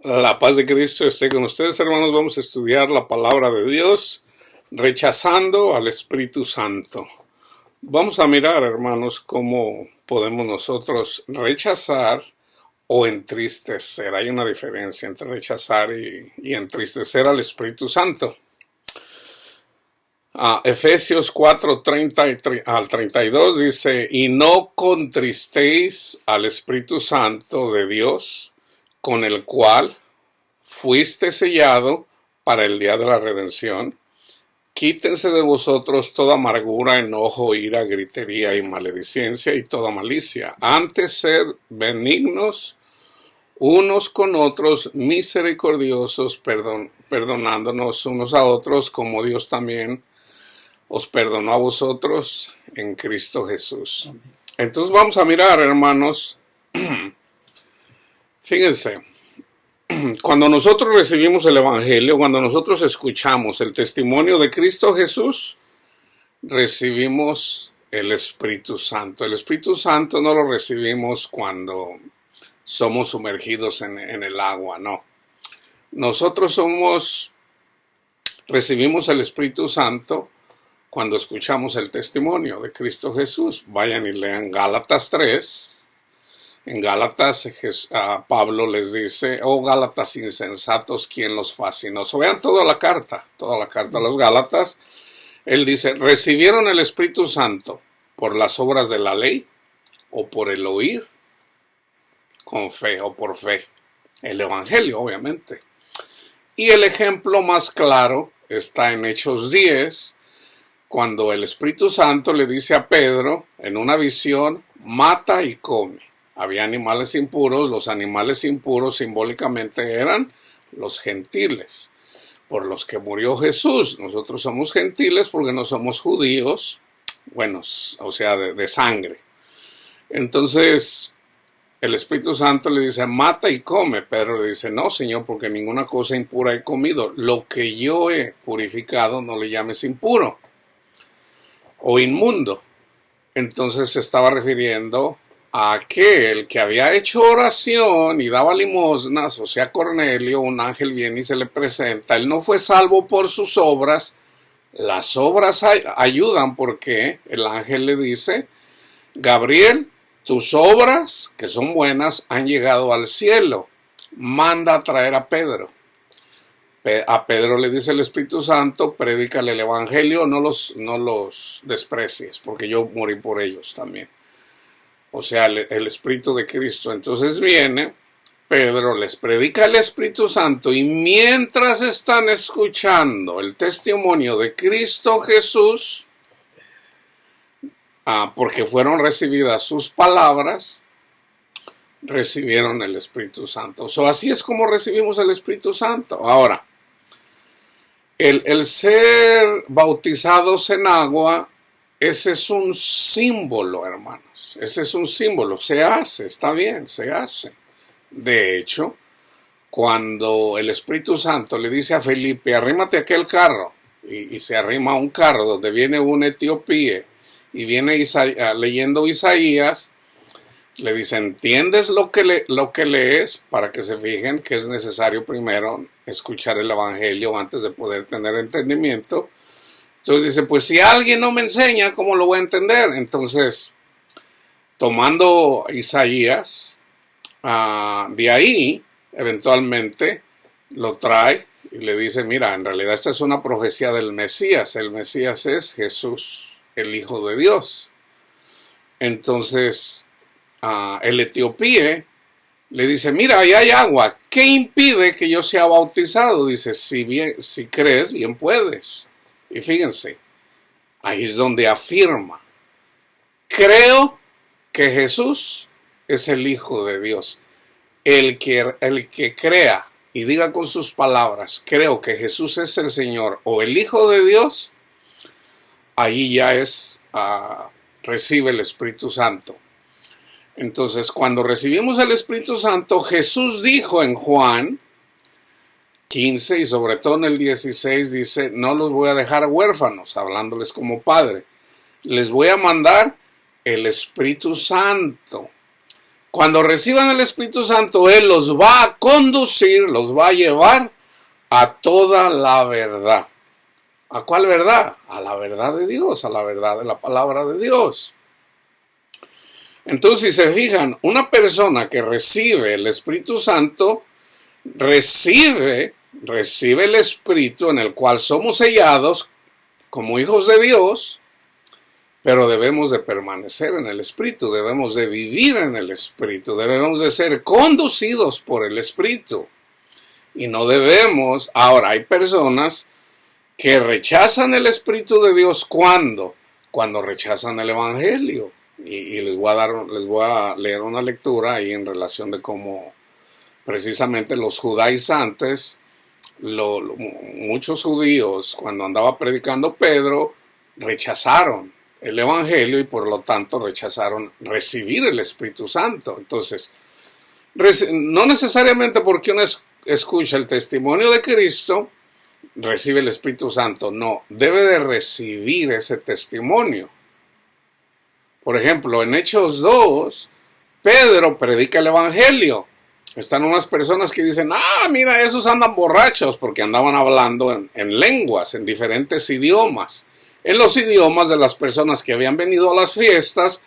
La paz de Cristo esté con ustedes, hermanos. Vamos a estudiar la palabra de Dios, rechazando al Espíritu Santo. Vamos a mirar, hermanos, cómo podemos nosotros rechazar o entristecer. Hay una diferencia entre rechazar y entristecer al Espíritu Santo. Efesios 4, 30 al 32 dice: y no contristéis al Espíritu Santo de Dios, con el cual fuiste sellado para el día de la redención. Quítense de vosotros toda amargura, enojo, ira, gritería y maledicencia y toda malicia. Antes sed benignos unos con otros, misericordiosos, perdonándonos unos a otros, como Dios también os perdonó a vosotros en Cristo Jesús. Entonces vamos a mirar, hermanos. Fíjense, cuando nosotros recibimos el Evangelio, cuando nosotros escuchamos el testimonio de Cristo Jesús, recibimos el Espíritu Santo. El Espíritu Santo no lo recibimos cuando somos sumergidos en el agua, no. Nosotros recibimos el Espíritu Santo cuando escuchamos el testimonio de Cristo Jesús. Vayan y lean Gálatas 3. En Gálatas, Pablo les dice: oh Gálatas insensatos, ¿quién los fascinó? Vean toda la carta a los Gálatas. Él dice: ¿recibieron el Espíritu Santo por las obras de la ley o por el oír con fe o por fe? El Evangelio, obviamente. Y el ejemplo más claro está en Hechos 10, cuando el Espíritu Santo le dice a Pedro en una visión: mata y come. Había animales impuros. Los animales impuros simbólicamente eran los gentiles, por los que murió Jesús. Nosotros somos gentiles porque no somos judíos, o sea, de sangre. Entonces, el Espíritu Santo le dice: mata y come. Pedro le dice: no, Señor, porque ninguna cosa impura he comido. Lo que yo he purificado no le llames impuro o inmundo. Entonces se estaba refiriendo a aquel que había hecho oración y daba limosnas, o sea, Cornelio. Un ángel viene y se le presenta. Él no fue salvo por sus obras. Las obras ayudan, porque el ángel le dice: Gabriel, tus obras, que son buenas, han llegado al cielo. Manda a traer a Pedro. A Pedro le dice el Espíritu Santo: prédicale el Evangelio, no los desprecies, porque yo morí por ellos también. O sea, el Espíritu de Cristo. Entonces viene Pedro, les predica el Espíritu Santo, y mientras están escuchando el testimonio de Cristo Jesús, porque fueron recibidas sus palabras, recibieron el Espíritu Santo. Así es como recibimos el Espíritu Santo. Ahora, el ser bautizados en agua, ese es un símbolo, hermanos. Ese es un símbolo. Se hace, está bien, se hace. De hecho, cuando el Espíritu Santo le dice a Felipe: arrímate a aquel carro, y se arrima a un carro donde viene un etíope y viene leyendo Isaías, le dice: ¿entiendes lo que lees? Para que se fijen que es necesario primero escuchar el Evangelio antes de poder tener entendimiento. Entonces dice: pues si alguien no me enseña, ¿cómo lo voy a entender? Entonces, tomando Isaías, de ahí, eventualmente, lo trae y le dice: mira, en realidad esta es una profecía del Mesías. El Mesías es Jesús, el Hijo de Dios. Entonces, el etíope le dice: mira, ahí hay agua. ¿Qué impide que yo sea bautizado? Dice: si crees, bien puedes. Y fíjense, ahí es donde afirma: creo que Jesús es el Hijo de Dios. El que crea y diga con sus palabras: creo que Jesús es el Señor o el Hijo de Dios, ahí ya recibe el Espíritu Santo. Entonces, cuando recibimos el Espíritu Santo, Jesús dijo en Juan 15 y sobre todo en el 16, dice: no los voy a dejar huérfanos, hablándoles como padre. Les voy a mandar el Espíritu Santo, Cuando reciban el Espíritu Santo, Él los va a conducir, los va a llevar a toda la verdad. ¿A cuál verdad? A la verdad de Dios, a la verdad de la palabra de Dios. Entonces, si se fijan, una persona que recibe el Espíritu Santo, recibe el Espíritu en el cual somos sellados como hijos de Dios, pero debemos de permanecer en el Espíritu, debemos de vivir en el Espíritu, debemos de ser conducidos por el Espíritu. Y no debemos, ahora hay personas que rechazan el Espíritu de Dios cuando rechazan el Evangelio. Y les voy a leer una lectura ahí en relación de cómo precisamente los judaizantes, muchos judíos, cuando andaba predicando Pedro, rechazaron el Evangelio y por lo tanto rechazaron recibir el Espíritu Santo. Entonces, no necesariamente porque uno escucha el testimonio de Cristo, recibe el Espíritu Santo. No, debe de recibir ese testimonio. Por ejemplo, en Hechos 2, Pedro predica el Evangelio. Están unas personas que dicen, mira, esos andan borrachos, porque andaban hablando en lenguas, en diferentes idiomas. En los idiomas de las personas que habían venido a las fiestas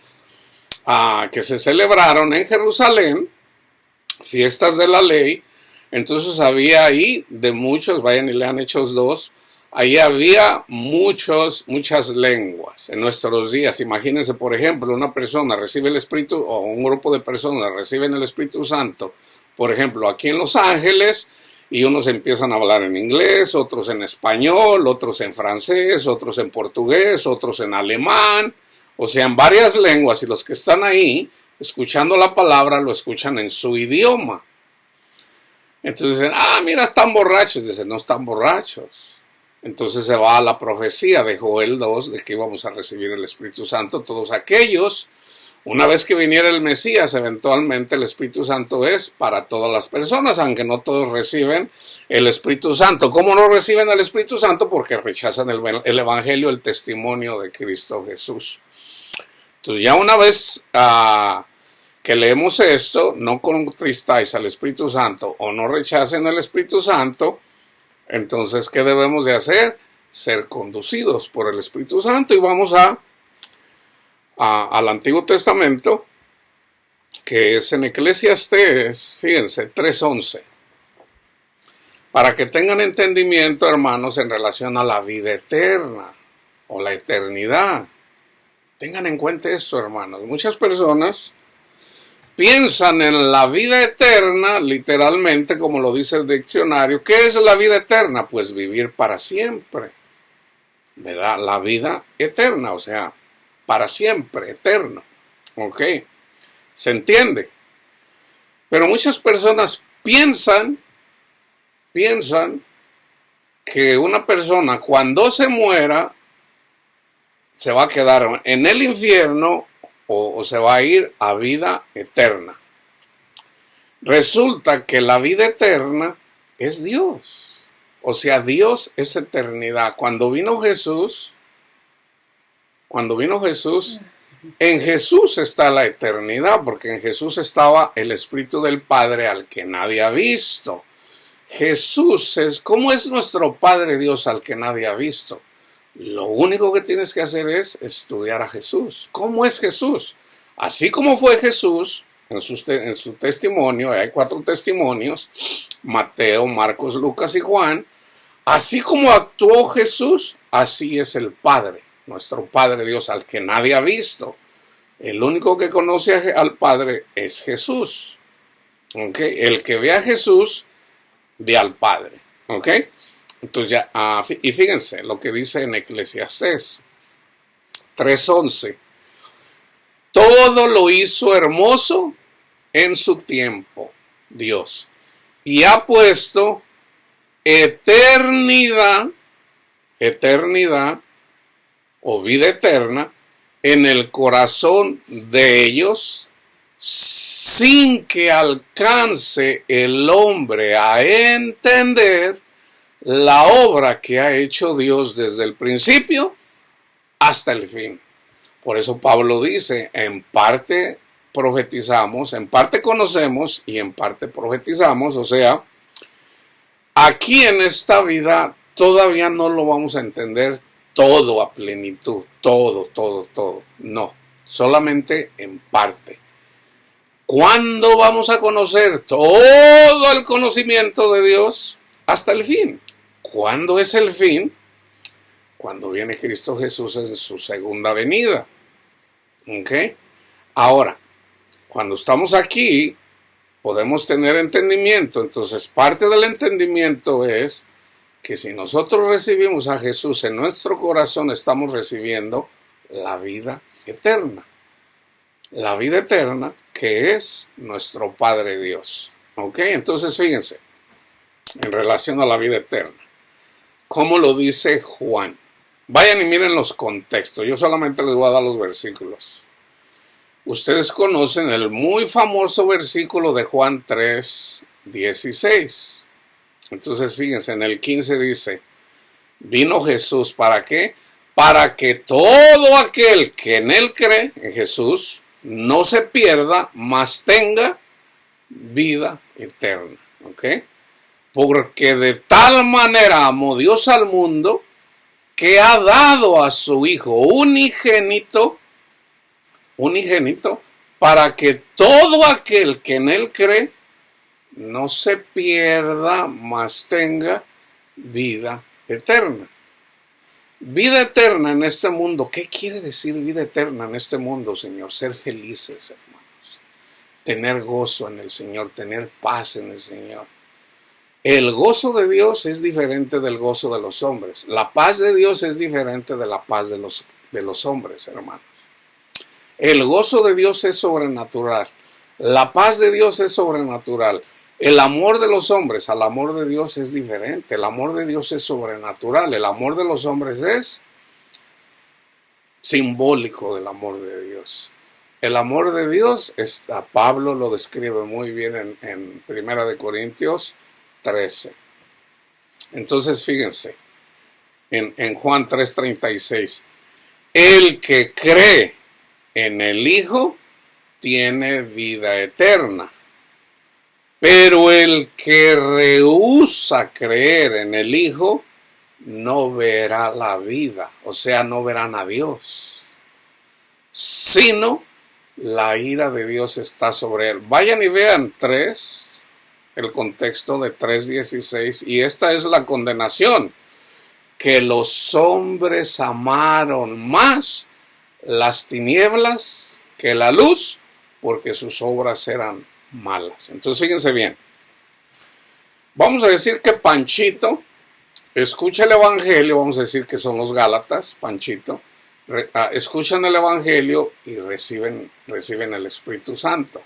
que se celebraron en Jerusalén, fiestas de la ley. Entonces había ahí de muchos, vayan y lean Hechos 2, ahí había muchas lenguas en nuestros días. Imagínense, por ejemplo, una persona recibe el Espíritu, o un grupo de personas reciben el Espíritu Santo, por ejemplo, aquí en Los Ángeles, y unos empiezan a hablar en inglés, otros en español, otros en francés, otros en portugués, otros en alemán, o sea, en varias lenguas, y los que están ahí, escuchando la palabra, lo escuchan en su idioma. Entonces dicen, mira, están borrachos. Dicen, no están borrachos. Entonces se va a la profecía de Joel 2 de que íbamos a recibir el Espíritu Santo. Todos aquellos, una vez que viniera el Mesías, eventualmente el Espíritu Santo es para todas las personas, aunque no todos reciben el Espíritu Santo. ¿Cómo no reciben el Espíritu Santo? Porque rechazan el Evangelio, el testimonio de Cristo Jesús. Entonces ya una vez que leemos esto, no contristáis al Espíritu Santo o no rechacen el Espíritu Santo, entonces, ¿qué debemos de hacer? Ser conducidos por el Espíritu Santo. Y vamos al Antiguo Testamento, que es en Eclesiastés, fíjense, 3:11. Para que tengan entendimiento, hermanos, en relación a la vida eterna o la eternidad. Tengan en cuenta esto, hermanos. Muchas personas piensan en la vida eterna, literalmente, como lo dice el diccionario. ¿Qué es la vida eterna? Pues vivir para siempre, ¿verdad? La vida eterna, o sea, para siempre, eterno. ¿Ok? ¿Se entiende? Pero muchas personas piensan que una persona cuando se muera se va a quedar en el infierno o se va a ir a vida eterna. Resulta que la vida eterna es Dios. O sea, Dios es eternidad. Cuando vino Jesús, en Jesús está la eternidad, porque en Jesús estaba el Espíritu del Padre al que nadie ha visto. Jesús ¿cómo es nuestro Padre Dios al que nadie ha visto? Lo único que tienes que hacer es estudiar a Jesús. ¿Cómo es Jesús? Así como fue Jesús en su testimonio, hay 4 testimonios, Mateo, Marcos, Lucas y Juan. Así como actuó Jesús, así es el Padre, nuestro Padre Dios, al que nadie ha visto. El único que conoce al Padre es Jesús. ¿Okay? El que ve a Jesús, ve al Padre. ¿Ok? Entonces ya, y fíjense lo que dice en Eclesiastés 3:11. Todo lo hizo hermoso en su tiempo, Dios. Y ha puesto eternidad o vida eterna en el corazón de ellos, sin que alcance el hombre a entender la obra que ha hecho Dios desde el principio hasta el fin. Por eso Pablo dice, en parte profetizamos, en parte conocemos y en parte profetizamos. O sea, aquí en esta vida todavía no lo vamos a entender todo a plenitud, todo. No, solamente en parte. ¿Cuándo vamos a conocer todo el conocimiento de Dios? Hasta el fin. ¿Cuándo es el fin? Cuando viene Cristo Jesús en su segunda venida. ¿Ok? Ahora, cuando estamos aquí, podemos tener entendimiento. Entonces, parte del entendimiento es que si nosotros recibimos a Jesús en nuestro corazón, estamos recibiendo la vida eterna. La vida eterna que es nuestro Padre Dios. ¿Ok? Entonces, fíjense, en relación a la vida eterna, ¿cómo lo dice Juan? Vayan y miren los contextos. Yo solamente les voy a dar los versículos. Ustedes conocen el muy famoso versículo de Juan 3:16. Entonces, fíjense, en el 15 dice, vino Jesús, ¿para qué? Para que todo aquel que en él cree, en Jesús, no se pierda, mas tenga vida eterna. ¿Ok? Porque de tal manera amó Dios al mundo que ha dado a su Hijo unigénito, para que todo aquel que en él cree no se pierda, mas tenga vida eterna. Vida eterna en este mundo. ¿Qué quiere decir vida eterna en este mundo, Señor? Ser felices, hermanos. Tener gozo en el Señor, tener paz en el Señor. El gozo de Dios es diferente del gozo de los hombres. La paz de Dios es diferente de la paz de los hombres, hermanos. El gozo de Dios es sobrenatural. La paz de Dios es sobrenatural. El amor de los hombres al amor de Dios es diferente. El amor de Dios es sobrenatural. El amor de los hombres es simbólico del amor de Dios. El amor de Dios, Pablo lo describe muy bien en 1 Corintios 13. Entonces, fíjense, en Juan 3:36, el que cree en el Hijo tiene vida eterna. Pero el que rehúsa creer en el Hijo no verá la vida, o sea, no verán a Dios, sino la ira de Dios está sobre él. Vayan y vean el contexto de 3:16, y esta es la condenación, que los hombres amaron más las tinieblas que la luz, porque sus obras eran malas. Entonces, fíjense bien. Vamos a decir que Panchito escucha el Evangelio, vamos a decir que son los Gálatas, Panchito, escuchan el Evangelio y reciben el Espíritu Santo.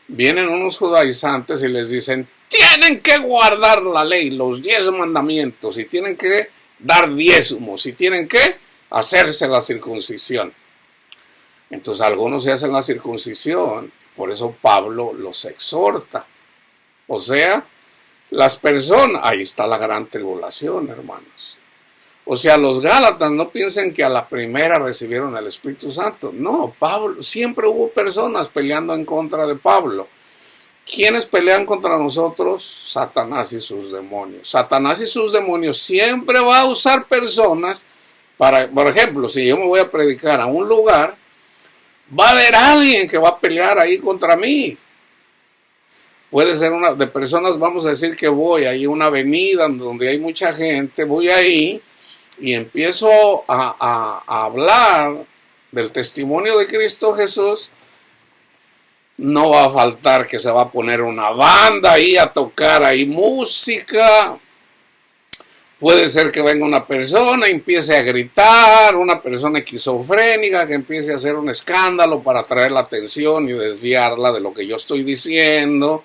Vienen unos judaizantes y les dicen, tienen que guardar la ley, los 10 mandamientos, y tienen que dar diezmos, y tienen que hacerse la circuncisión. Entonces algunos se hacen la circuncisión, por eso Pablo los exhorta. O sea, las personas, ahí está la gran tribulación, hermanos. O sea, los Gálatas no piensen que a la primera recibieron el Espíritu Santo. No, Pablo, siempre hubo personas peleando en contra de Pablo. ¿Quiénes pelean contra nosotros? Satanás y sus demonios. Satanás y sus demonios siempre va a usar personas para, por ejemplo, si yo me voy a predicar a un lugar, va a haber alguien que va a pelear ahí contra mí. Puede ser una de personas, vamos a decir que voy ahí a una avenida donde hay mucha gente, voy ahí y empiezo a hablar del testimonio de Cristo Jesús. No va a faltar que se va a poner una banda ahí a tocar ahí música. Puede ser que venga una persona y empiece a gritar, una persona esquizofrénica que empiece a hacer un escándalo para atraer la atención y desviarla de lo que yo estoy diciendo.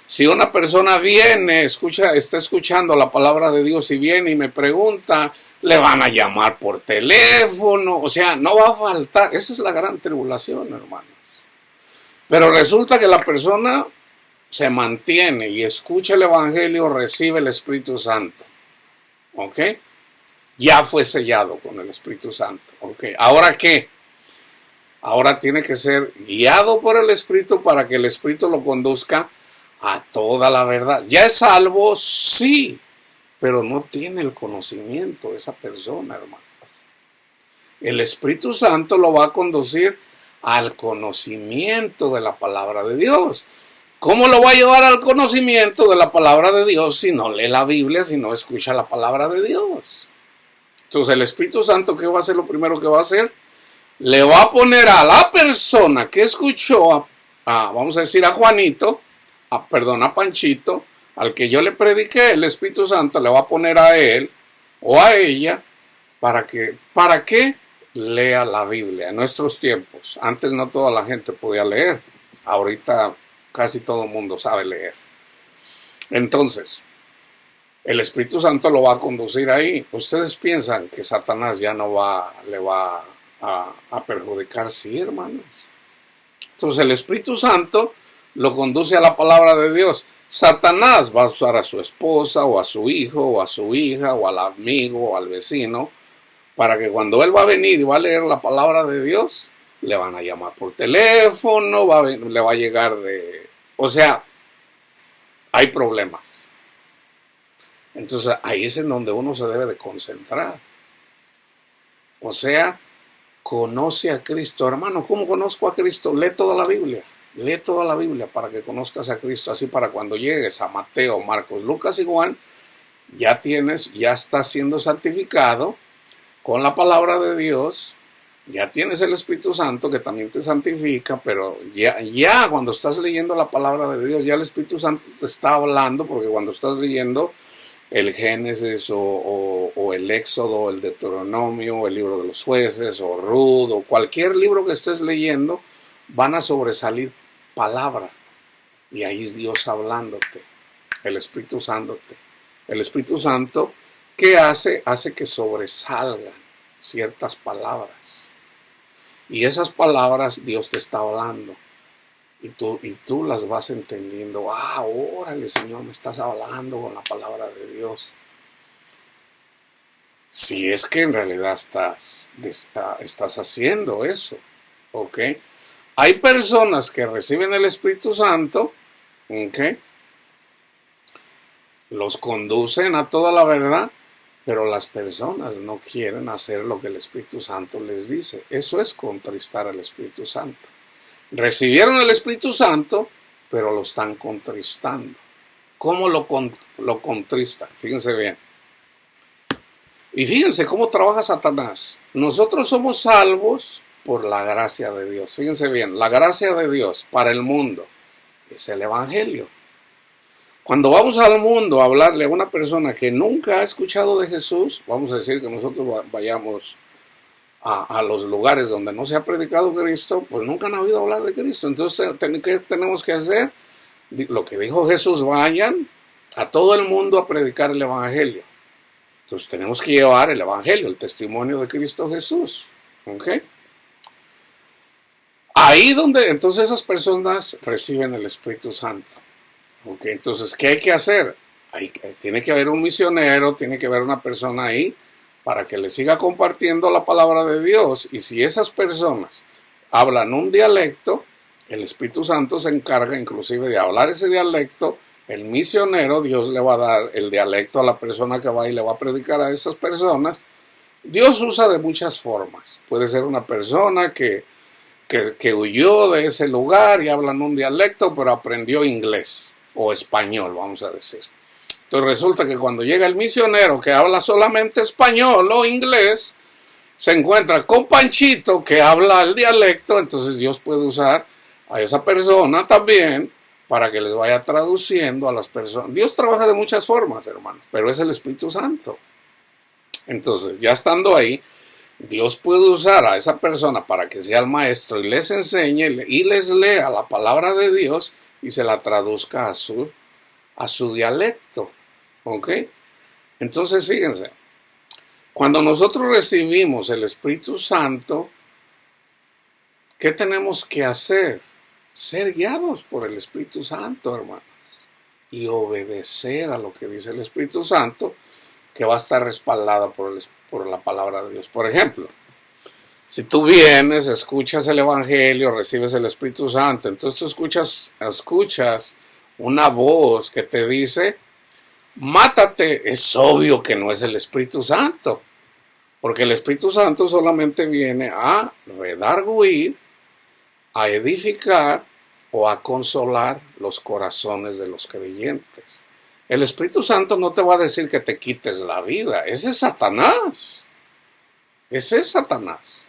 Si una persona viene, está escuchando la palabra de Dios y viene y me pregunta, le van a llamar por teléfono. O sea, no va a faltar. Esa es la gran tribulación, hermanos. Pero resulta que la persona se mantiene y escucha el Evangelio, recibe el Espíritu Santo. ¿Ok? Ya fue sellado con el Espíritu Santo. ¿Ok? ¿Ahora qué? Ahora tiene que ser guiado por el Espíritu para que el Espíritu lo conduzca a toda la verdad. ¿Ya es salvo? Sí, pero no tiene el conocimiento esa persona, hermano. El Espíritu Santo lo va a conducir al conocimiento de la palabra de Dios. ¿Cómo lo va a llevar al conocimiento de la palabra de Dios si no lee la Biblia, si no escucha la palabra de Dios? Entonces el Espíritu Santo, ¿qué va a hacer? Lo primero que va a hacer, le va a poner a la persona que escuchó, vamos a decir a Juanito, a Panchito, al que yo le prediqué, el Espíritu Santo le va a poner a él o a ella, ¿para qué? Lea la Biblia. En nuestros tiempos, antes no toda la gente podía leer, ahorita casi todo el mundo sabe leer. Entonces, el Espíritu Santo lo va a conducir ahí. ¿Ustedes piensan que Satanás ya no le va a perjudicar? Sí, hermanos. Entonces el Espíritu Santo lo conduce a la palabra de Dios. Satanás va a usar a su esposa o a su hijo o a su hija o al amigo o al vecino para que cuando él va a venir y va a leer la palabra de Dios, le van a llamar por teléfono, le va a llegar O sea, hay problemas. Entonces ahí es en donde uno se debe de concentrar. O sea, conoce a Cristo. Hermano, ¿cómo conozco a Cristo? Lee toda la Biblia. Lee toda la Biblia para que conozcas a Cristo. Así para cuando llegues a Mateo, Marcos, Lucas y Juan, ya estás siendo santificado con la palabra de Dios. Ya tienes el Espíritu Santo que también te santifica, pero ya cuando estás leyendo la palabra de Dios, ya el Espíritu Santo te está hablando, porque cuando estás leyendo el Génesis o el Éxodo, el Deuteronomio, el libro de los jueces, o Rut, o cualquier libro que estés leyendo, van a sobresalir palabra. Y ahí es Dios hablándote, el Espíritu Santo. El Espíritu Santo, ¿qué hace? Hace que sobresalgan ciertas palabras. Y esas palabras Dios te está hablando. Y tú las vas entendiendo. Órale, Señor, me estás hablando con la palabra de Dios. Si es que en realidad estás haciendo eso. ¿Ok? Hay personas que reciben el Espíritu Santo. ¿Ok? Los conducen a toda la verdad. Pero las personas no quieren hacer lo que el Espíritu Santo les dice. Eso es contristar al Espíritu Santo. Recibieron el Espíritu Santo, pero lo están contristando. ¿Cómo lo contristan? Fíjense bien. Y fíjense cómo trabaja Satanás. Nosotros somos salvos por la gracia de Dios. Fíjense bien, la gracia de Dios para el mundo es el Evangelio. Cuando vamos al mundo a hablarle a una persona que nunca ha escuchado de Jesús, vamos a decir que nosotros vayamos a los lugares donde no se ha predicado Cristo, pues nunca han oído hablar de Cristo. Entonces, ¿qué tenemos que hacer? Lo que dijo Jesús, vayan a todo el mundo a predicar el Evangelio. Entonces tenemos que llevar el Evangelio, el testimonio de Cristo Jesús. ¿Ok? Ahí donde entonces esas personas reciben el Espíritu Santo. ¿Ok? Entonces, ¿qué hay que hacer? Tiene que haber un misionero, tiene que haber una persona ahí para que le siga compartiendo la palabra de Dios. Y si esas personas hablan un dialecto, el Espíritu Santo se encarga inclusive de hablar ese dialecto. El misionero, Dios le va a dar el dialecto a la persona que va y le va a predicar a esas personas. Dios usa de muchas formas. Puede ser una persona que huyó de ese lugar y hablan un dialecto, pero aprendió inglés o español, vamos a decir. Entonces resulta que cuando llega el misionero que habla solamente español o inglés, se encuentra con Panchito que habla el dialecto, entonces Dios puede usar a esa persona también para que les vaya traduciendo a las personas. Dios trabaja de muchas formas, hermanos, pero es el Espíritu Santo. Entonces, ya estando ahí, Dios puede usar a esa persona para que sea el maestro y les enseñe y les lea la palabra de Dios y se la traduzca a su dialecto. ¿Ok? Entonces, fíjense, cuando nosotros recibimos el Espíritu Santo, ¿qué tenemos que hacer? Ser guiados por el Espíritu Santo, hermano, y obedecer a lo que dice el Espíritu Santo, que va a estar respaldada por la palabra de Dios. Por ejemplo, Si tú vienes, escuchas el Evangelio, recibes el Espíritu Santo, entonces tú escuchas una voz que te dice, mátate. Es obvio que no es el Espíritu Santo, porque el Espíritu Santo solamente viene a redarguir, a edificar o a consolar los corazones de los creyentes. El Espíritu Santo no te va a decir que te quites la vida. Ese es Satanás. Ese es Satanás.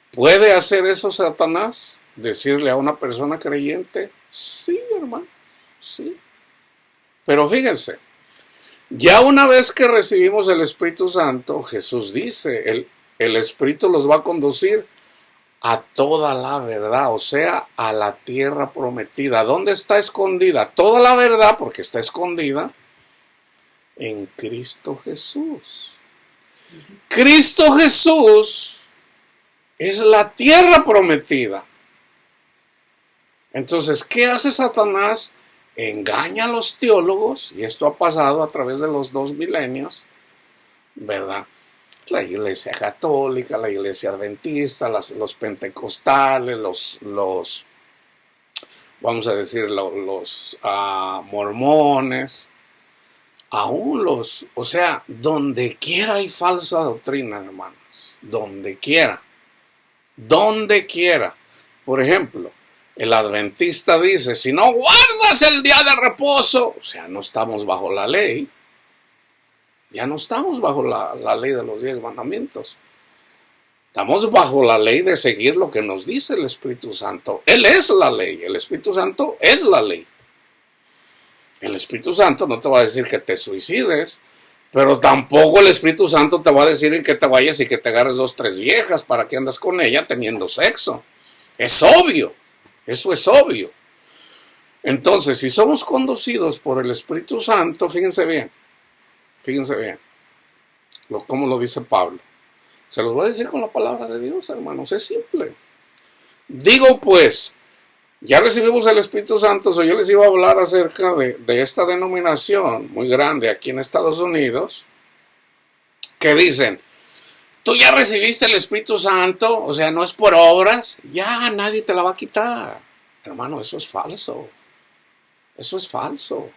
¿Puede hacer eso Satanás? ¿Decirle a una persona creyente? Sí, hermano, sí. Pero fíjense, ya una vez que recibimos el Espíritu Santo, Jesús dice, el Espíritu los va a conducir a toda la verdad, o sea, a la tierra prometida. ¿Dónde está escondida? Toda la verdad, porque está escondida en Cristo Jesús. Cristo Jesús es la tierra prometida. Entonces, ¿qué hace Satanás? Engaña a los teólogos, y esto ha pasado a través de los 2 milenios, ¿verdad? La iglesia católica, la iglesia adventista, los pentecostales, los vamos a decir, los mormones, aún o sea, donde quiera hay falsa doctrina, hermanos, donde quiera. Por ejemplo, el adventista dice, si no guardas el día de reposo, o sea, no estamos bajo la ley. Ya no estamos bajo la ley de los 10 mandamientos. Estamos bajo la ley de seguir lo que nos dice el Espíritu Santo. Él es la ley, el Espíritu Santo es la ley. El Espíritu Santo no te va a decir que te suicides, pero tampoco el Espíritu Santo te va a decir que te vayas y que te agarres 2, 3 viejas para que andas con ella teniendo sexo. Es obvio, eso es obvio. Entonces, si somos conducidos por el Espíritu Santo, fíjense bien, cómo lo dice Pablo. Se los voy a decir con la palabra de Dios, hermanos, es simple. Digo pues, ya recibimos el Espíritu Santo, yo les iba a hablar acerca de esta denominación muy grande aquí en Estados Unidos, que dicen, tú ya recibiste el Espíritu Santo, o sea, no es por obras, ya nadie te la va a quitar. Hermano, eso es falso. Eso es falso.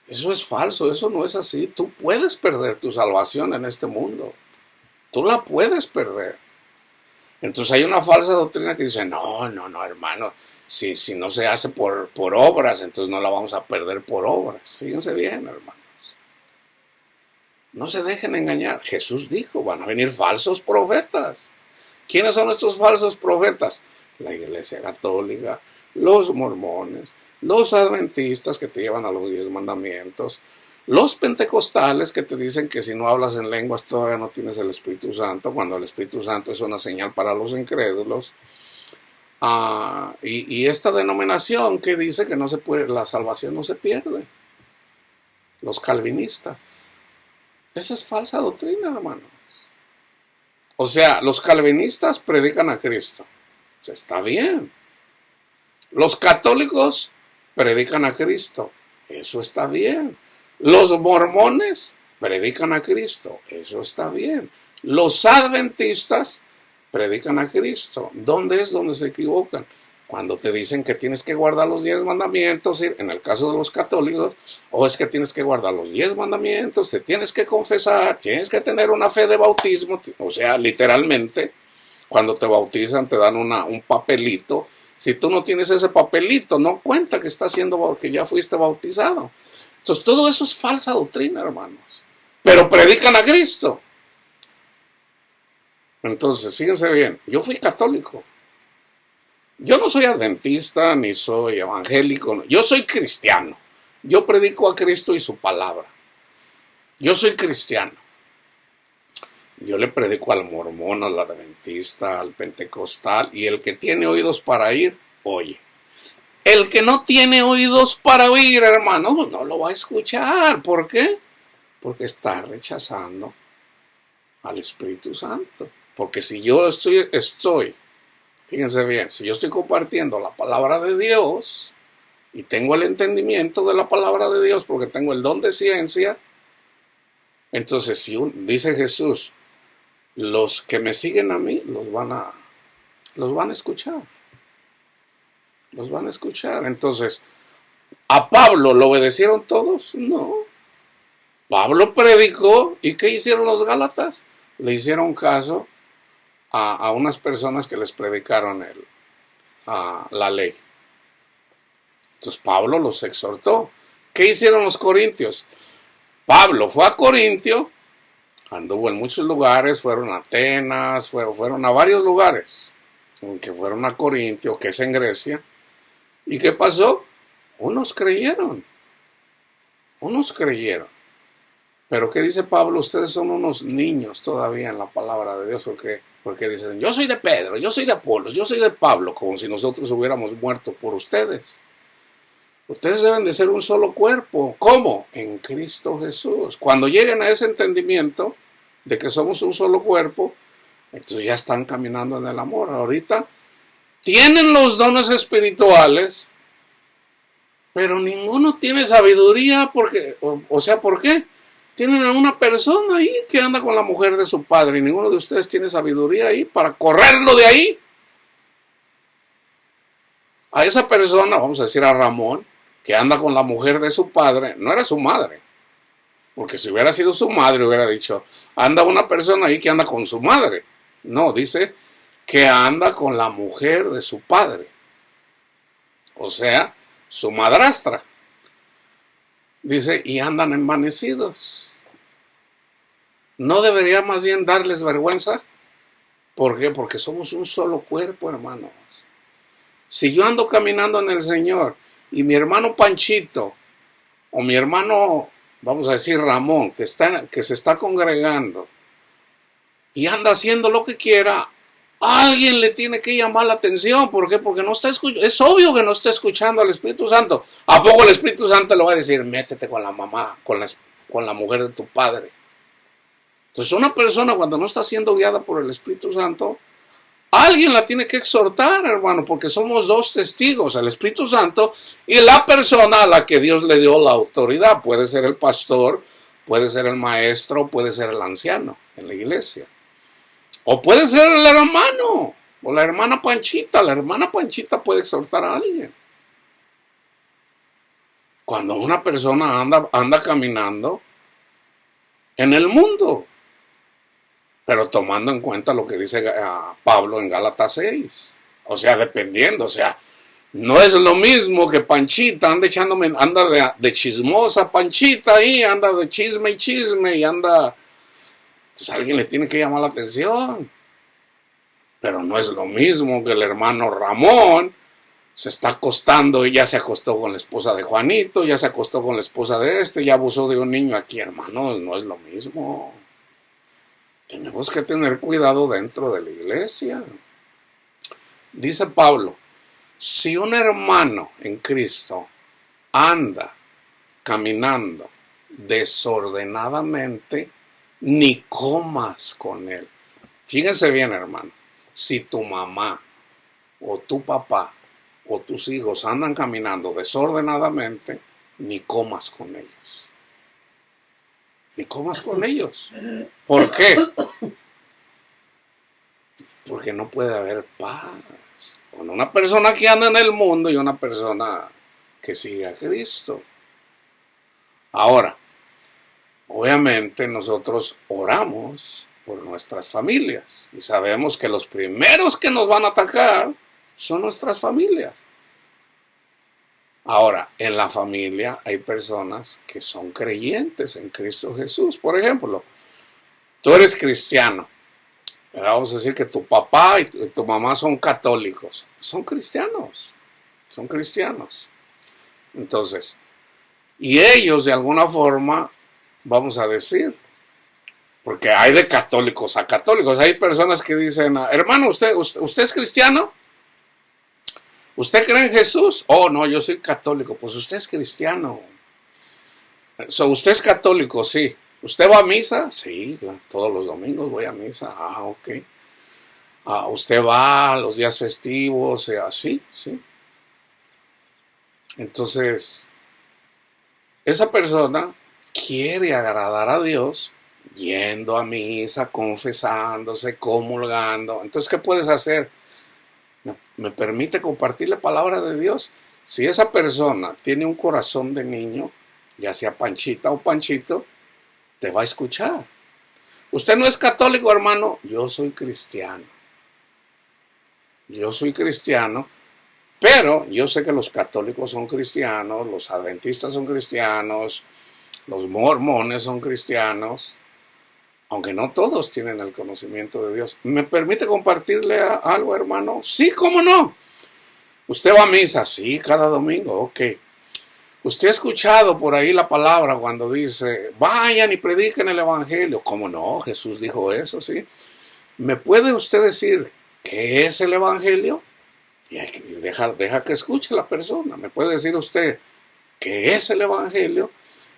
Eso es falso, eso no es así. Tú puedes perder tu salvación en este mundo. Tú la puedes perder. Entonces hay una falsa doctrina que dice, no, hermano, si no se hace por obras, entonces no la vamos a perder por obras. Fíjense bien, hermanos. No se dejen engañar. Jesús dijo, van a venir falsos profetas. ¿Quiénes son estos falsos profetas? La iglesia católica, los mormones, los adventistas que te llevan a los 10 mandamientos, los pentecostales que te dicen que si no hablas en lenguas todavía no tienes el Espíritu Santo, cuando el Espíritu Santo es una señal para los incrédulos. Y esta denominación que dice que no se puede, la salvación no se pierde. Los calvinistas. Esa es falsa doctrina, hermano. O sea, los calvinistas predican a Cristo. O sea, está bien. Los católicos predican a Cristo. Eso está bien. Los mormones predican a Cristo. Eso está bien. Los adventistas predican a Cristo. ¿Dónde es donde se equivocan? Cuando te dicen que tienes que guardar los 10 mandamientos, en el caso de los católicos, o es que tienes que guardar los 10 mandamientos, te tienes que confesar, tienes que tener una fe de bautismo, o sea, literalmente, cuando te bautizan te dan un papelito. Si tú no tienes ese papelito, no cuenta que ya fuiste bautizado. Entonces, todo eso es falsa doctrina, hermanos. Pero predican a Cristo. Entonces, fíjense bien, yo fui católico. Yo no soy adventista ni soy evangélico, yo soy cristiano. Yo predico a Cristo y su palabra. Yo soy cristiano. Yo le predico al mormón, al adventista, al pentecostal, y el que tiene oídos para oír, oye. El que no tiene oídos para oír, hermano, no lo va a escuchar. ¿Por qué? Porque está rechazando al Espíritu Santo. Porque si yo estoy, fíjense bien, si yo estoy compartiendo la palabra de Dios y tengo el entendimiento de la palabra de Dios porque tengo el don de ciencia, Entonces, si dice Jesús, los que me siguen a mí los van a escuchar. Los van a escuchar. Entonces, ¿a Pablo lo obedecieron todos? No. Pablo predicó, ¿y qué hicieron los gálatas? Le hicieron caso a unas personas que les predicaron la ley. Entonces Pablo los exhortó. ¿Qué hicieron los corintios? Pablo fue a Corintio, anduvo en muchos lugares, fueron a Atenas, fueron a varios lugares, aunque fueron a Corintio, que es en Grecia. ¿Y qué pasó? Unos creyeron. Pero ¿qué dice Pablo? Ustedes son unos niños todavía en la palabra de Dios, porque dicen, yo soy de Pedro, yo soy de Apolos, yo soy de Pablo, como si nosotros hubiéramos muerto por ustedes. Ustedes deben de ser un solo cuerpo. ¿Cómo? En Cristo Jesús. Cuando lleguen a ese entendimiento de que somos un solo cuerpo, entonces ya están caminando en el amor. Ahorita tienen los dones espirituales, pero ninguno tiene sabiduría porque, o sea, ¿por qué? Tienen a una persona ahí que anda con la mujer de su padre y ninguno de ustedes tiene sabiduría ahí para correrlo de ahí. A esa persona, vamos a decir a Ramón, que anda con la mujer de su padre, no era su madre. Porque si hubiera sido su madre, hubiera dicho, anda una persona ahí que anda con su madre. No, dice que anda con la mujer de su padre. O sea, su madrastra. Dice, y andan envanecidos. ¿No debería más bien darles vergüenza? ¿Por qué? Porque somos un solo cuerpo, hermanos. Si yo ando caminando en el Señor y mi hermano Panchito o mi hermano, vamos a decir Ramón, que se está congregando y anda haciendo lo que quiera, alguien le tiene que llamar la atención. ¿Por qué? Porque no está escuchando. Es obvio que no está escuchando al Espíritu Santo. ¿A poco el Espíritu Santo le va a decir, métete con la mamá, con la mujer de tu padre? Entonces una persona cuando no está siendo guiada por el Espíritu Santo, alguien la tiene que exhortar, hermano, porque somos dos testigos, el Espíritu Santo y la persona a la que Dios le dio la autoridad. Puede ser el pastor, puede ser el maestro, puede ser el anciano en la iglesia. O puede ser el hermano o la hermana Panchita. La hermana Panchita puede exhortar a alguien. Cuando una persona anda caminando en el mundo, pero tomando en cuenta lo que dice Pablo en Gálatas 6. O sea, dependiendo, o sea, no es lo mismo que Panchita anda de chismosa Panchita ahí, anda de chisme y anda. Entonces alguien le tiene que llamar la atención. Pero no es lo mismo que el hermano Ramón se está acostando y ya se acostó con la esposa de Juanito, ya se acostó con la esposa de ya abusó de un niño aquí, hermano, no es lo mismo. Tenemos que tener cuidado dentro de la iglesia. Dice Pablo, si un hermano en Cristo anda caminando desordenadamente, ni comas con él. Fíjense bien, hermano, si tu mamá o tu papá o tus hijos andan caminando desordenadamente, ni comas con ellos. Ni comas con ellos. ¿Por qué? Porque no puede haber paz con una persona que anda en el mundo y una persona que sigue a Cristo. Ahora, obviamente nosotros oramos por nuestras familias y sabemos que los primeros que nos van a atacar son nuestras familias. Ahora, en la familia hay personas que son creyentes en Cristo Jesús. Por ejemplo, tú eres cristiano. Vamos a decir que tu papá y tu mamá son católicos. Son cristianos. Son cristianos. Entonces, y ellos de alguna forma, vamos a decir, porque hay de católicos a católicos. Hay personas que dicen, hermano, ¿usted es cristiano? ¿Usted cree en Jesús? Oh, no, yo soy católico. Pues usted es cristiano. ¿Usted es católico? Sí. ¿Usted va a misa? Sí, todos los domingos voy a misa. Ah, ok. ¿Usted va a los días festivos? Sí, sí. Entonces, esa persona quiere agradar a Dios yendo a misa, confesándose, comulgando. Entonces, ¿qué puedes hacer? Me permite compartir la palabra de Dios. Si esa persona tiene un corazón de niño, ya sea Panchita o Panchito, te va a escuchar. Usted no es católico, hermano. Yo soy cristiano. Yo soy cristiano, pero yo sé que los católicos son cristianos, los adventistas son cristianos, los mormones son cristianos, aunque no todos tienen el conocimiento de Dios. ¿Me permite compartirle algo, hermano? Sí, ¿cómo no? ¿Usted va a misa? Sí, cada domingo, ok. ¿Usted ha escuchado por ahí la palabra cuando dice, vayan y prediquen el evangelio? ¿Cómo no? Jesús dijo eso, ¿sí? ¿Me puede usted decir qué es el evangelio? Y deja que escuche la persona. ¿Me puede decir usted qué es el evangelio?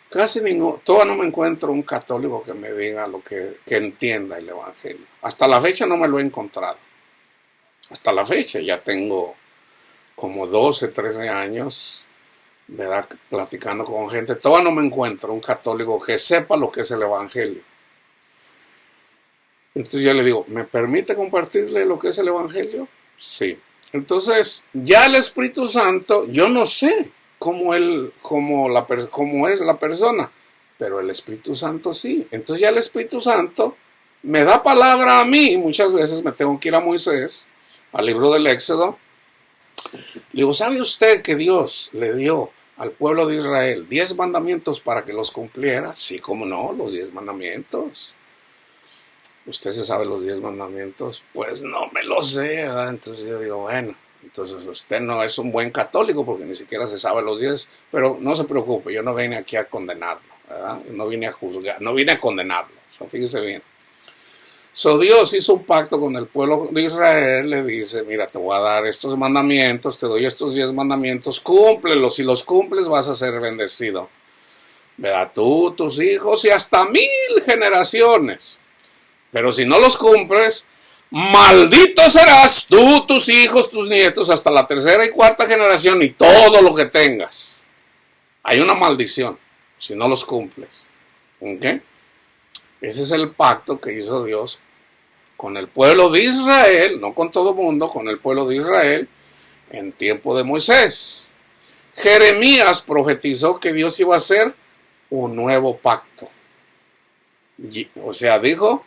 Casi todavía no me encuentro un católico que me diga que entienda el evangelio. Hasta la fecha no me lo he encontrado. Hasta la fecha ya tengo como 12, 13 años, ¿verdad?, platicando con gente. Todavía no me encuentro un católico que sepa lo que es el evangelio. Entonces yo le digo, ¿me permite compartirle lo que es el evangelio? Sí. Entonces, ya el Espíritu Santo, yo no sé cómo es la persona, pero el Espíritu Santo sí. Entonces ya el Espíritu Santo me da palabra a mí. Muchas veces me tengo que ir a Moisés, al libro del Éxodo. Le digo, ¿sabe usted que Dios le dio al pueblo de Israel 10 mandamientos para que los cumpliera? Sí, cómo no, los 10 mandamientos. ¿Usted se sabe los 10 mandamientos? Pues no me lo sé, ¿verdad? Entonces yo digo, bueno, entonces usted no es un buen católico porque ni siquiera se sabe los 10, pero no se preocupe, yo no vine aquí a condenarlo, ¿verdad? No vine a juzgar, no vine a condenarlo, fíjese bien. Dios hizo un pacto con el pueblo de Israel, le dice, mira, te voy a dar estos mandamientos, te doy estos 10 mandamientos, cúmplelos, si los cumples vas a ser bendecido, ¿verdad? Tú, tus hijos y hasta 1000 generaciones. Pero si no los cumples, maldito serás tú, tus hijos, tus nietos, hasta la 3ª y 4ª generación y todo lo que tengas. Hay una maldición si no los cumples. ¿Ok? Ese es el pacto que hizo Dios con el pueblo de Israel, no con todo el mundo, con el pueblo de Israel en tiempo de Moisés. Jeremías profetizó que Dios iba a hacer un nuevo pacto. O sea, dijo,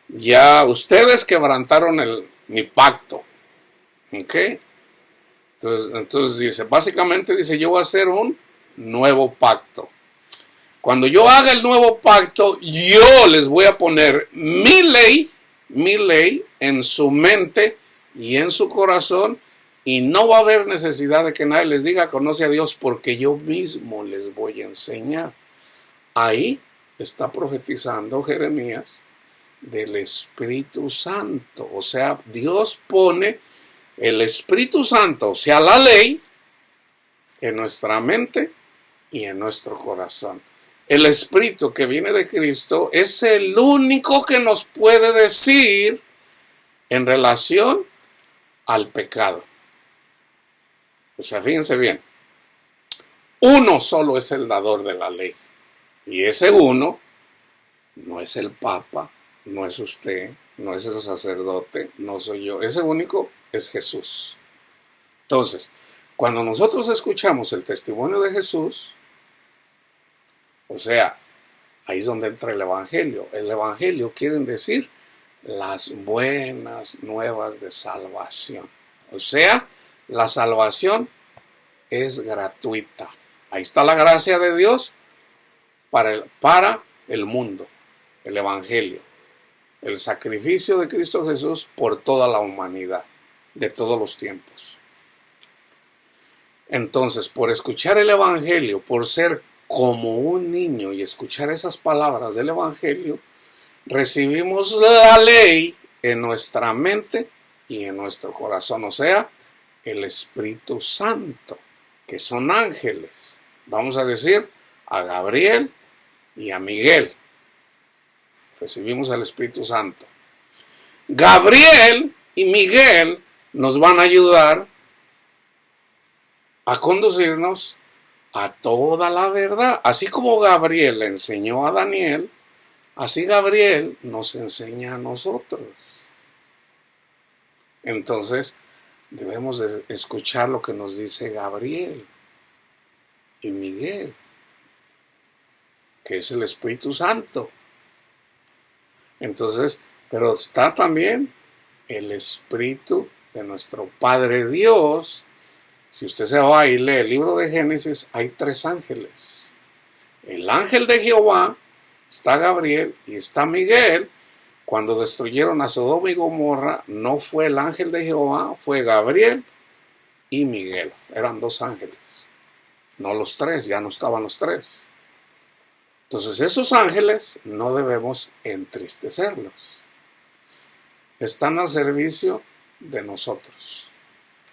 ya ustedes quebrantaron mi pacto. ¿Ok? Entonces dice, básicamente dice, yo voy a hacer un nuevo pacto. Cuando yo haga el nuevo pacto, yo les voy a poner mi ley en su mente y en su corazón, y no va a haber necesidad de que nadie les diga, conoce a Dios, porque yo mismo les voy a enseñar. Ahí está profetizando Jeremías del Espíritu Santo. O sea, Dios pone el Espíritu Santo, o sea, la ley, en nuestra mente y en nuestro corazón. El Espíritu que viene de Cristo es el único que nos puede decir en relación al pecado. O sea, fíjense bien, uno solo es el dador de la ley. Y ese uno no es el Papa, no es usted, no es el sacerdote, no soy yo. Ese único es Jesús. Entonces, cuando nosotros escuchamos el testimonio de Jesús, o sea, ahí es donde entra el Evangelio. El Evangelio quiere decir las buenas nuevas de salvación. O sea, la salvación es gratuita. Ahí está la gracia de Dios para el mundo, el Evangelio. El sacrificio de Cristo Jesús por toda la humanidad, de todos los tiempos. Entonces, por escuchar el Evangelio, por ser como un niño y escuchar esas palabras del Evangelio, recibimos la ley en nuestra mente y en nuestro corazón, o sea, el Espíritu Santo, que son ángeles. Vamos a decir a Gabriel y a Miguel. Recibimos el Espíritu Santo. Gabriel y Miguel nos van a ayudar a conducirnos a toda la verdad. Así como Gabriel le enseñó a Daniel Así Gabriel nos enseña a nosotros. Entonces, debemos de escuchar lo que nos dice Gabriel y Miguel, que es el Espíritu Santo. Entonces, pero está también el Espíritu de nuestro Padre Dios. Si usted se va y lee el libro de Génesis, hay 3 ángeles. El ángel de Jehová, está Gabriel y está Miguel. Cuando destruyeron a Sodoma y Gomorra, no fue el ángel de Jehová, fue Gabriel y Miguel. Eran 2 ángeles, no los 3, ya no estaban los 3. Entonces esos ángeles no debemos entristecerlos. Están al servicio de nosotros.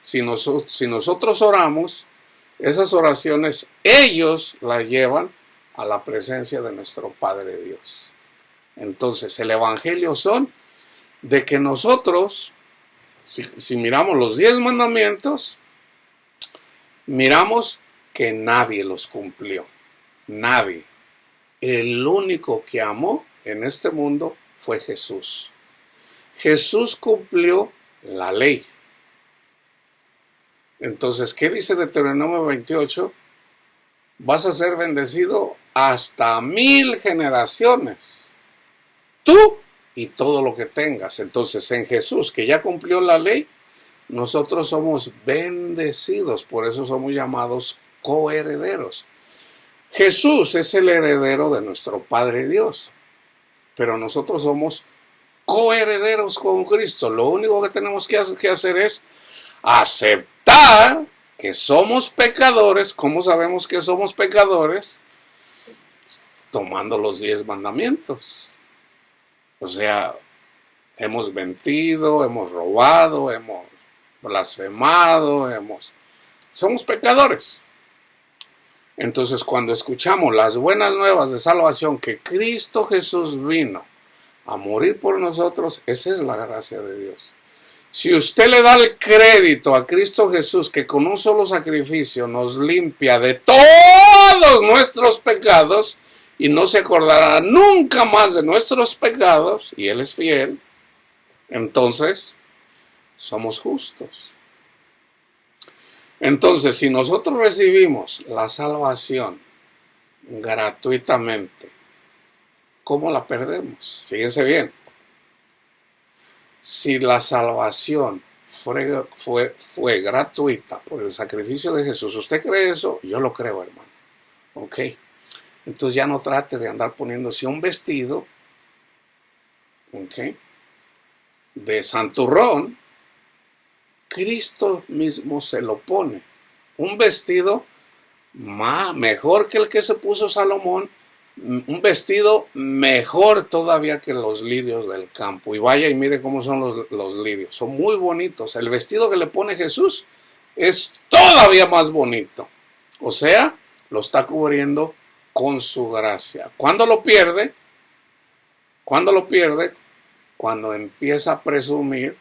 Si nosotros oramos, esas oraciones ellos las llevan a la presencia de nuestro Padre Dios. Entonces el evangelio son de que nosotros, si miramos los 10 mandamientos, miramos que nadie los cumplió. Nadie. El único que amó en este mundo fue Jesús. Jesús cumplió la ley. Entonces, ¿qué dice Deuteronomio 28? Vas a ser bendecido hasta 1000 generaciones. Tú y todo lo que tengas. Entonces, en Jesús, que ya cumplió la ley, nosotros somos bendecidos. Por eso somos llamados coherederos. Jesús es el heredero de nuestro Padre Dios. Pero nosotros somos coherederos con Cristo. Lo único que tenemos que hacer es aceptar que somos pecadores. ¿Cómo sabemos que somos pecadores? Tomando los 10 mandamientos. O sea, hemos mentido, hemos robado, hemos blasfemado, somos pecadores. Entonces, cuando escuchamos las buenas nuevas de salvación, que Cristo Jesús vino a morir por nosotros, esa es la gracia de Dios. Si usted le da el crédito a Cristo Jesús, que con un solo sacrificio nos limpia de todos nuestros pecados, y no se acordará nunca más de nuestros pecados, y Él es fiel, entonces somos justos. Entonces, si nosotros recibimos la salvación gratuitamente, ¿cómo la perdemos? Fíjense bien. Si la salvación fue gratuita por el sacrificio de Jesús, ¿usted cree eso? Yo lo creo, hermano. ¿Ok? Entonces ya no trate de andar poniéndose un vestido, ¿ok?, de santurrón. Cristo mismo se lo pone. Un vestido mejor que el que se puso Salomón, un vestido mejor todavía que los lirios del campo. Y vaya y mire cómo son los lirios. Son muy bonitos. El vestido que le pone Jesús es todavía más bonito. O sea, lo está cubriendo con su gracia. ¿Cuándo lo pierde? Cuando empieza a presumir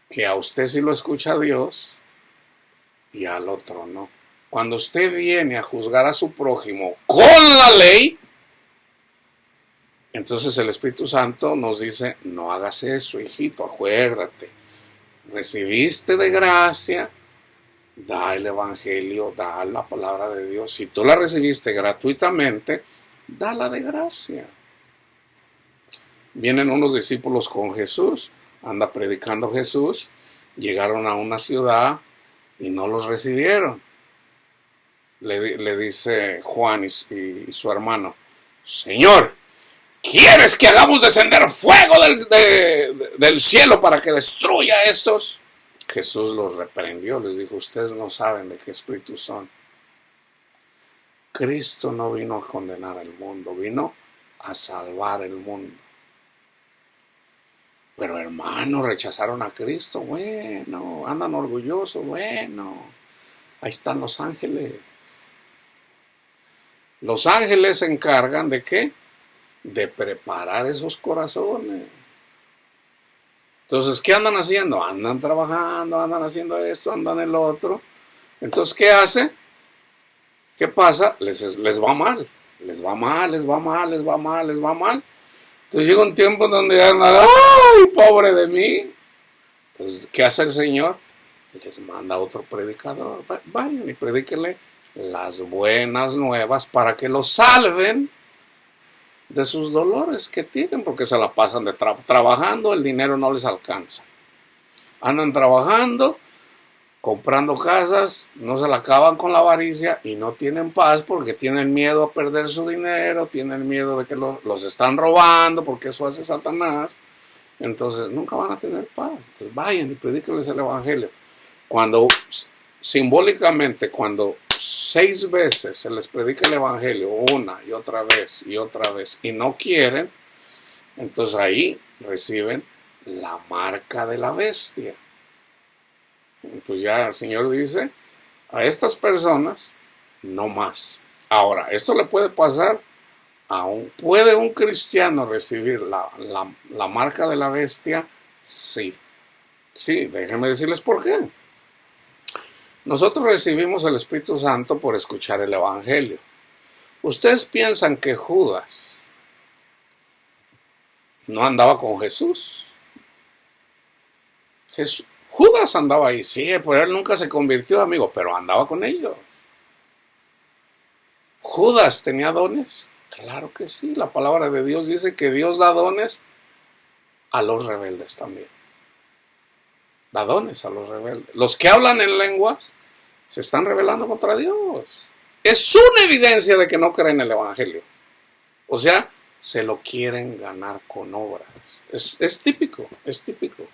que a usted sí lo escucha Dios y al otro no. Cuando usted viene a juzgar a su prójimo con la ley, entonces el Espíritu Santo nos dice, no hagas eso, hijito, acuérdate. Recibiste de gracia, da el evangelio, da la palabra de Dios. Si tú la recibiste gratuitamente, dala de gracia. Vienen unos discípulos con Jesús, anda predicando Jesús, llegaron a una ciudad y no los recibieron. Le dice Juan y su hermano, Señor, ¿quieres que hagamos descender fuego del cielo para que destruya a estos? Jesús los reprendió, les dijo, ustedes no saben de qué espíritu son. Cristo no vino a condenar al mundo, vino a salvar el mundo. Pero hermanos, rechazaron a Cristo, bueno, andan orgullosos, bueno, ahí están los ángeles. Los ángeles se encargan ¿de qué? De preparar esos corazones. Entonces, ¿qué andan haciendo? Andan trabajando, andan haciendo esto, andan el otro. Entonces, ¿qué hace? ¿Qué pasa? Les va mal. les va mal, les va mal, les va mal, les va mal. Entonces llega un tiempo en donde andan, ¡ay, pobre de mí! Entonces, ¿qué hace el Señor? Les manda otro predicador. Vayan y predíquenle las buenas nuevas para que los salven de sus dolores que tienen, porque se la pasan trabajando, el dinero no les alcanza. Andan trabajando, comprando casas, no se la acaban con la avaricia y no tienen paz porque tienen miedo a perder su dinero, tienen miedo de que los están robando, porque eso hace Satanás. Entonces nunca van a tener paz. Entonces vayan y predíquenles el evangelio. Cuando simbólicamente, cuando 6 veces se les predica el evangelio, una y otra vez y no quieren, entonces ahí reciben la marca de la bestia. Entonces ya el Señor dice, a estas personas no más. Ahora, esto le puede pasar ¿puede un cristiano recibir la marca de la bestia? Sí. Sí, déjenme decirles por qué. Nosotros recibimos el Espíritu Santo por escuchar el evangelio. ¿Ustedes piensan que Judas no andaba con Jesús? Judas andaba ahí, sí, pero él nunca se convirtió, amigo, pero andaba con ellos. ¿Judas tenía dones? Claro que sí, la palabra de Dios dice que Dios da dones a los rebeldes también. Da dones a los rebeldes. Los que hablan en lenguas se están rebelando contra Dios. Es una evidencia de que no creen el evangelio. O sea, se lo quieren ganar con obras. Es típico, es típico.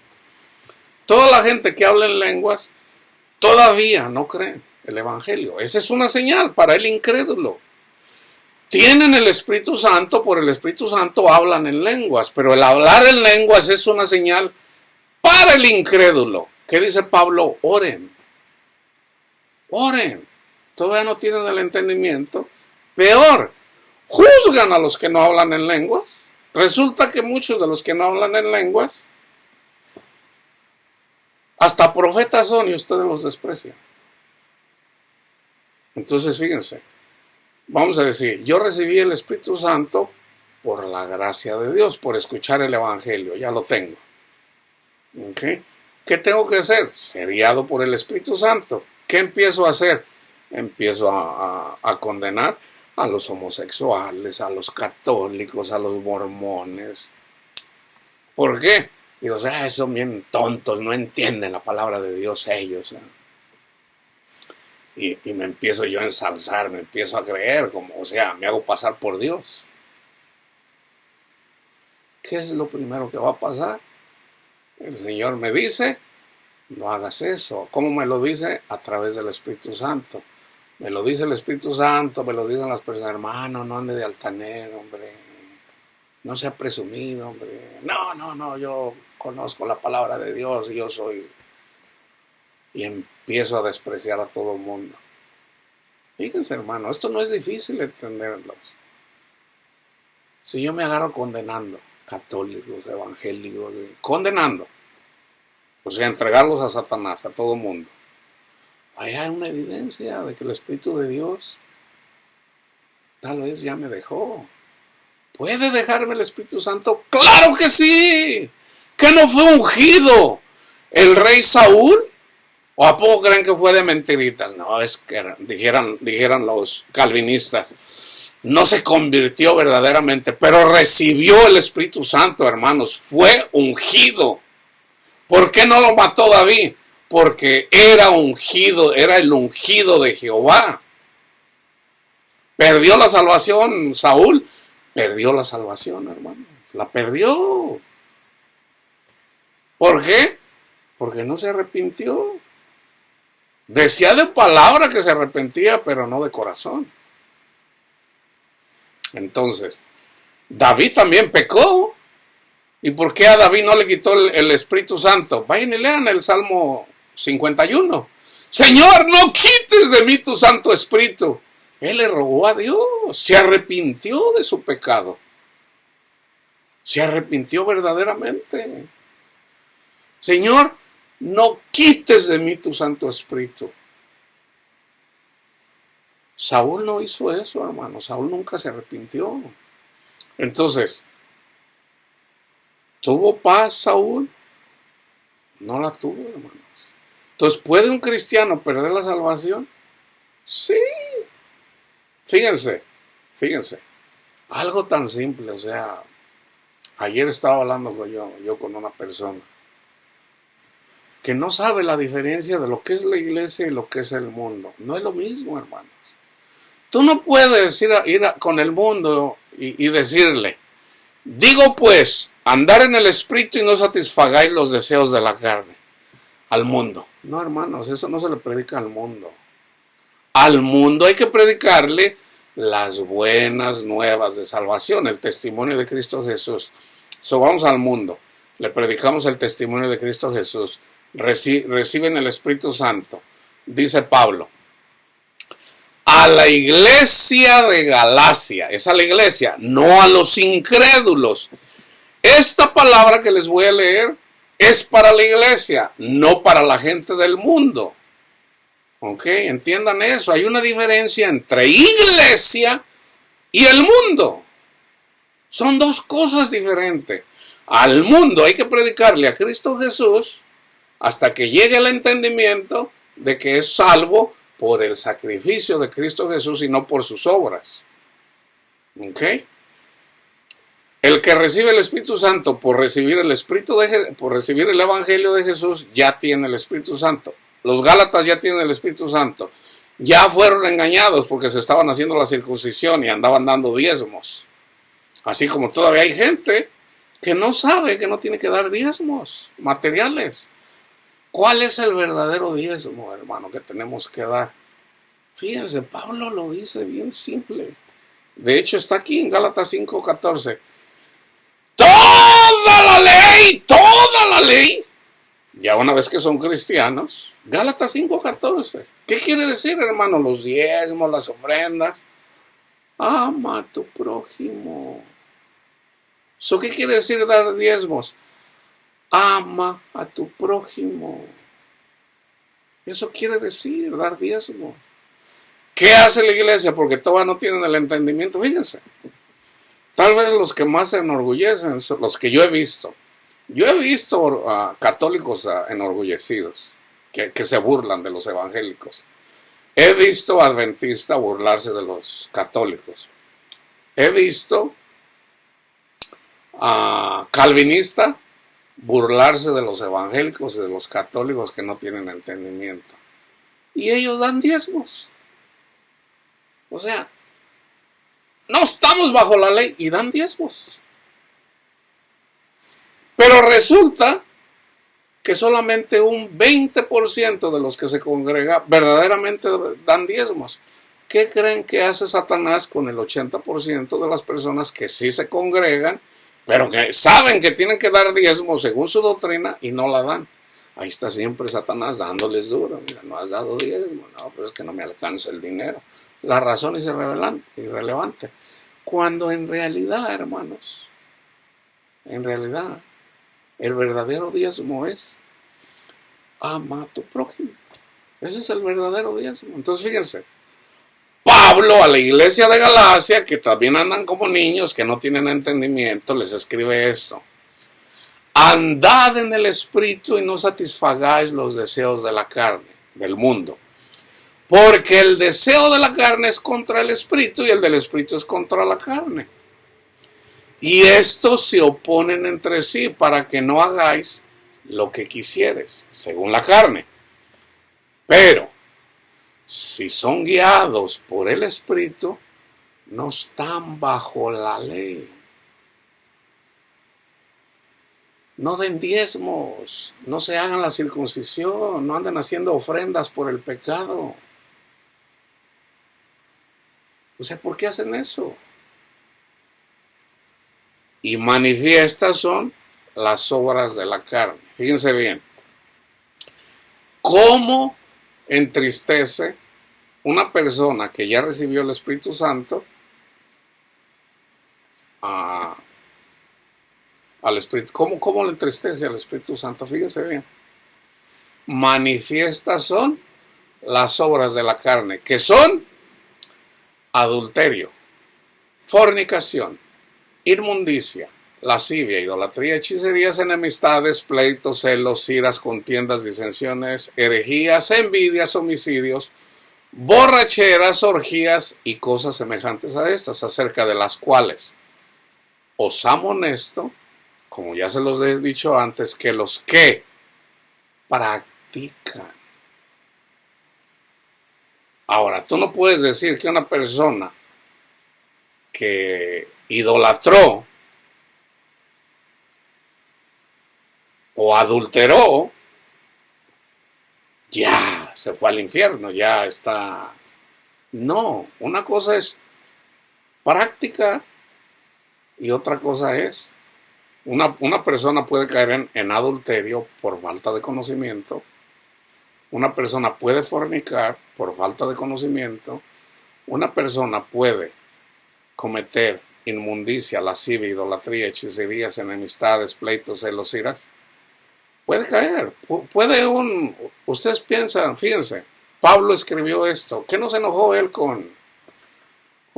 Toda la gente que habla en lenguas todavía no cree el evangelio. Esa es una señal para el incrédulo. Tienen el Espíritu Santo, por el Espíritu Santo hablan en lenguas, pero el hablar en lenguas es una señal para el incrédulo. ¿Qué dice Pablo? Oren. Oren. Todavía no tienen el entendimiento. Peor, juzgan a los que no hablan en lenguas. Resulta que muchos de los que no hablan en lenguas hasta profetas son y ustedes los desprecian. Entonces fíjense, vamos a decir, yo recibí el Espíritu Santo por la gracia de Dios, por escuchar el evangelio, ya lo tengo. ¿Okay? ¿Qué tengo que hacer? Ser guiado por el Espíritu Santo. ¿Qué empiezo a hacer? Empiezo a condenar a los homosexuales, a los católicos, a los mormones. ¿Por qué? Digo, son bien tontos, no entienden la palabra de Dios ellos. Y me empiezo yo a ensalzar, me empiezo a creer, me hago pasar por Dios. ¿Qué es lo primero que va a pasar? El Señor me dice, no hagas eso. ¿Cómo me lo dice? A través del Espíritu Santo. Me lo dice el Espíritu Santo, me lo dicen las personas, hermano, no ande de altanero, hombre. No sea presumido, hombre. No, yo conozco la palabra de Dios y yo soy... Y empiezo a despreciar a todo el mundo. Fíjense, hermano, esto no es difícil entenderlo. Si yo me agarro condenando católicos, evangélicos, condenando, o sea, entregarlos a Satanás, a todo el mundo, ahí hay una evidencia de que el Espíritu de Dios tal vez ya me dejó. ¿Puede dejarme el Espíritu Santo? ¡Claro que sí! ¿Que no fue ungido el rey Saúl? ¿O a poco creen que fue de mentiritas? No, es que dijeran los calvinistas, no se convirtió verdaderamente, pero recibió el Espíritu Santo, hermanos, fue ungido. ¿Por qué no lo mató David? Porque era ungido, era el ungido de Jehová. ¿Perdió la salvación Saúl? Perdió la salvación, hermanos, la perdió. ¿Por qué? Porque no se arrepintió. Decía de palabra que se arrepentía, pero no de corazón. Entonces, David también pecó. ¿Y por qué a David no le quitó el Espíritu Santo? Vayan y lean el Salmo 51. Señor, no quites de mí tu Santo Espíritu. Él le rogó a Dios, se arrepintió de su pecado. Se arrepintió verdaderamente. Señor, no quites de mí tu Santo Espíritu. Saúl no hizo eso, hermano. Saúl nunca se arrepintió. Entonces, ¿tuvo paz Saúl? No la tuvo, hermanos. Entonces, ¿puede un cristiano perder la salvación? Sí. Fíjense. Algo tan simple, o sea, ayer estaba hablando yo con una persona que no sabe la diferencia de lo que es la iglesia y lo que es el mundo. No es lo mismo, hermanos. Tú no puedes ir con el mundo y decirle, digo pues, andar en el espíritu y no satisfagáis los deseos de la carne. Al mundo. No, hermanos, eso no se le predica al mundo. Al mundo hay que predicarle las buenas nuevas de salvación, el testimonio de Cristo Jesús. Vamos al mundo, le predicamos el testimonio de Cristo Jesús, reciben el Espíritu Santo. Dice Pablo, a la iglesia de Galacia, es a la iglesia, no a los incrédulos. Esta palabra que les voy a leer es para la iglesia, no para la gente del mundo. Ok, entiendan eso. Hay una diferencia entre iglesia y el mundo. Son dos cosas diferentes. Al mundo hay que predicarle a Cristo Jesús hasta que llegue el entendimiento de que es salvo por el sacrificio de Cristo Jesús y no por sus obras. Ok. El que recibe el Espíritu Santo por recibir el Evangelio de Jesús ya tiene el Espíritu Santo. Los Gálatas ya tienen el Espíritu Santo. Ya fueron engañados porque se estaban haciendo la circuncisión y andaban dando diezmos. Así como todavía hay gente que no sabe que no tiene que dar diezmos materiales. ¿Cuál es el verdadero diezmo, hermano, que tenemos que dar? Fíjense, Pablo lo dice bien simple. De hecho, está aquí en Gálatas 5:14. Toda la ley, ya una vez que son cristianos, Gálatas 5:14. ¿Qué quiere decir, hermano? Los diezmos, las ofrendas. Ama a tu prójimo. ¿Qué quiere decir dar diezmos? Ama a tu prójimo. Eso quiere decir dar diezmos. ¿Qué hace la iglesia? Porque todavía no tienen el entendimiento. Fíjense. Tal vez los que más se enorgullecen son los que yo he visto. Yo he visto católicos enorgullecidos que se burlan de los evangélicos. He visto adventistas burlarse de los católicos. He visto calvinistas burlarse de los evangélicos y de los católicos que no tienen entendimiento. Y ellos dan diezmos. O sea, no estamos bajo la ley y dan diezmos. Pero resulta que solamente un 20% de los que se congregan verdaderamente dan diezmos. ¿Qué creen que hace Satanás con el 80% de las personas que sí se congregan, pero que saben que tienen que dar diezmos según su doctrina y no la dan? Ahí está siempre Satanás dándoles duro. Mira, no has dado diezmo. No, pero es que no me alcanza el dinero. La razón es irrelevante. Cuando en realidad, hermanos, el verdadero diezmo es ama a tu prójimo. Ese es el verdadero diezmo. Entonces fíjense, Pablo a la iglesia de Galacia, que también andan como niños, que no tienen entendimiento, les escribe esto. Andad en el espíritu y no satisfagáis los deseos de la carne, del mundo. Porque el deseo de la carne es contra el espíritu y el del espíritu es contra la carne. Y estos se oponen entre sí para que no hagáis lo que quisieres, según la carne. Pero, si son guiados por el Espíritu, no están bajo la ley. No den diezmos, no se hagan la circuncisión, no anden haciendo ofrendas por el pecado. O sea, ¿por qué hacen eso? Y manifiestas son las obras de la carne. Fíjense bien. ¿Cómo entristece una persona que ya recibió el Espíritu Santo al Espíritu? ¿Cómo le entristece al Espíritu Santo? Fíjense bien. Manifiestas son las obras de la carne, que son adulterio, fornicación, inmundicia, lascivia, idolatría, hechicerías, enemistades, pleitos, celos, iras, contiendas, disensiones, herejías, envidias, homicidios, borracheras, orgías y cosas semejantes a estas, acerca de las cuales os amonesto, como ya se los he dicho antes, que los que practican. Ahora, tú no puedes decir que una persona que idolatró o adulteró ya se fue al infierno, ya está. No, una cosa es práctica y otra cosa es una persona puede caer en adulterio por falta de conocimiento. Una persona puede fornicar por falta de conocimiento. Una persona puede cometer inmundicia, lascivia, idolatría, hechicerías, enemistades, pleitos, celos, iras. Puede caer. Ustedes piensan, fíjense, Pablo escribió esto. ¿Qué no se enojó él con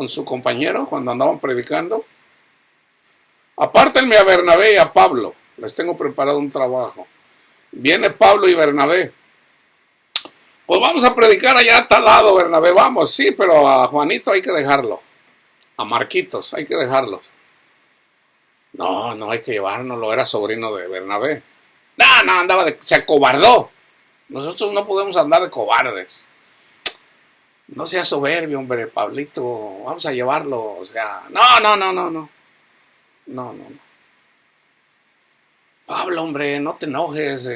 su compañero cuando andaban predicando? Apártenme a Bernabé y a Pablo. Les tengo preparado un trabajo. Viene Pablo y Bernabé. Pues vamos a predicar allá a tal lado, Bernabé. Vamos, sí, pero a Juanito hay que dejarlo. A Marquitos hay que dejarlos. No hay que llevárnoslo. Era sobrino de Bernabé. No, se acobardó. Nosotros no podemos andar de cobardes. No sea soberbio, hombre, Pablito. Vamos a llevarlo. O sea, no. Pablo, hombre, no te enojes.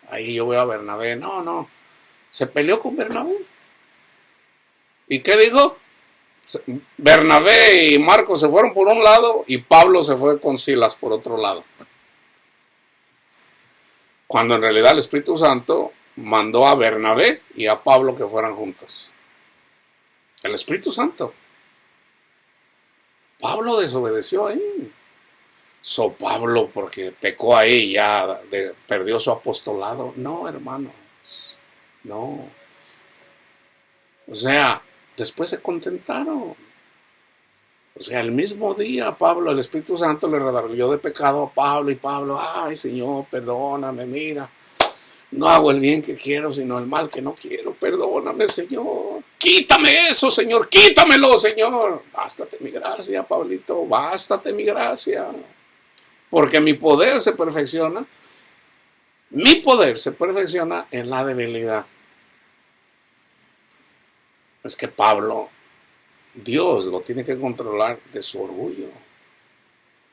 Ahí yo veo a Bernabé. No. Se peleó con Bernabé. ¿Y qué dijo? Bernabé y Marcos se fueron por un lado y Pablo se fue con Silas por otro lado. Cuando en realidad el Espíritu Santo mandó a Bernabé y a Pablo que fueran juntos. El Espíritu Santo. Pablo desobedeció ahí. Pablo porque pecó ahí ya perdió su apostolado. No, hermanos. No. O sea, después se contentaron. O sea, el mismo día Pablo, el Espíritu Santo le redarguyó de pecado a Pablo y Pablo, ay Señor, perdóname, mira, no hago el bien que quiero, sino el mal que no quiero, perdóname Señor, quítame eso Señor, quítamelo Señor, bástate mi gracia Pablito, bástate mi gracia, porque mi poder se perfecciona en la debilidad. Es que Pablo, Dios lo tiene que controlar de su orgullo.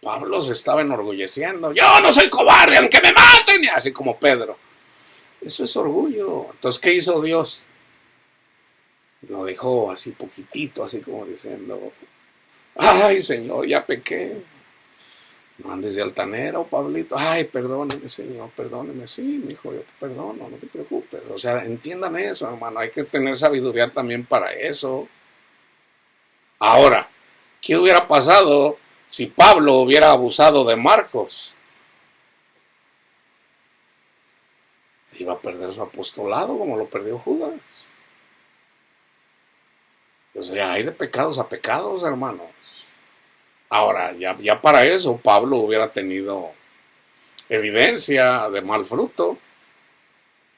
Pablo se estaba enorgulleciendo. Yo no soy cobarde, aunque me maten. Así como Pedro. Eso es orgullo. Entonces, ¿qué hizo Dios? Lo dejó así poquitito, así como diciendo, ay, Señor, ya pequé. No andes de altanero, Pablito. Ay, perdóneme, Señor, perdóneme. Sí, mi hijo, yo te perdono, no te preocupes. O sea, entiendan eso, hermano. Hay que tener sabiduría también para eso. Ahora, ¿qué hubiera pasado si Pablo hubiera abusado de Marcos? Iba a perder su apostolado como lo perdió Judas. O sea, hay de pecados a pecados, hermanos. Ahora, ya para eso Pablo hubiera tenido evidencia de mal fruto.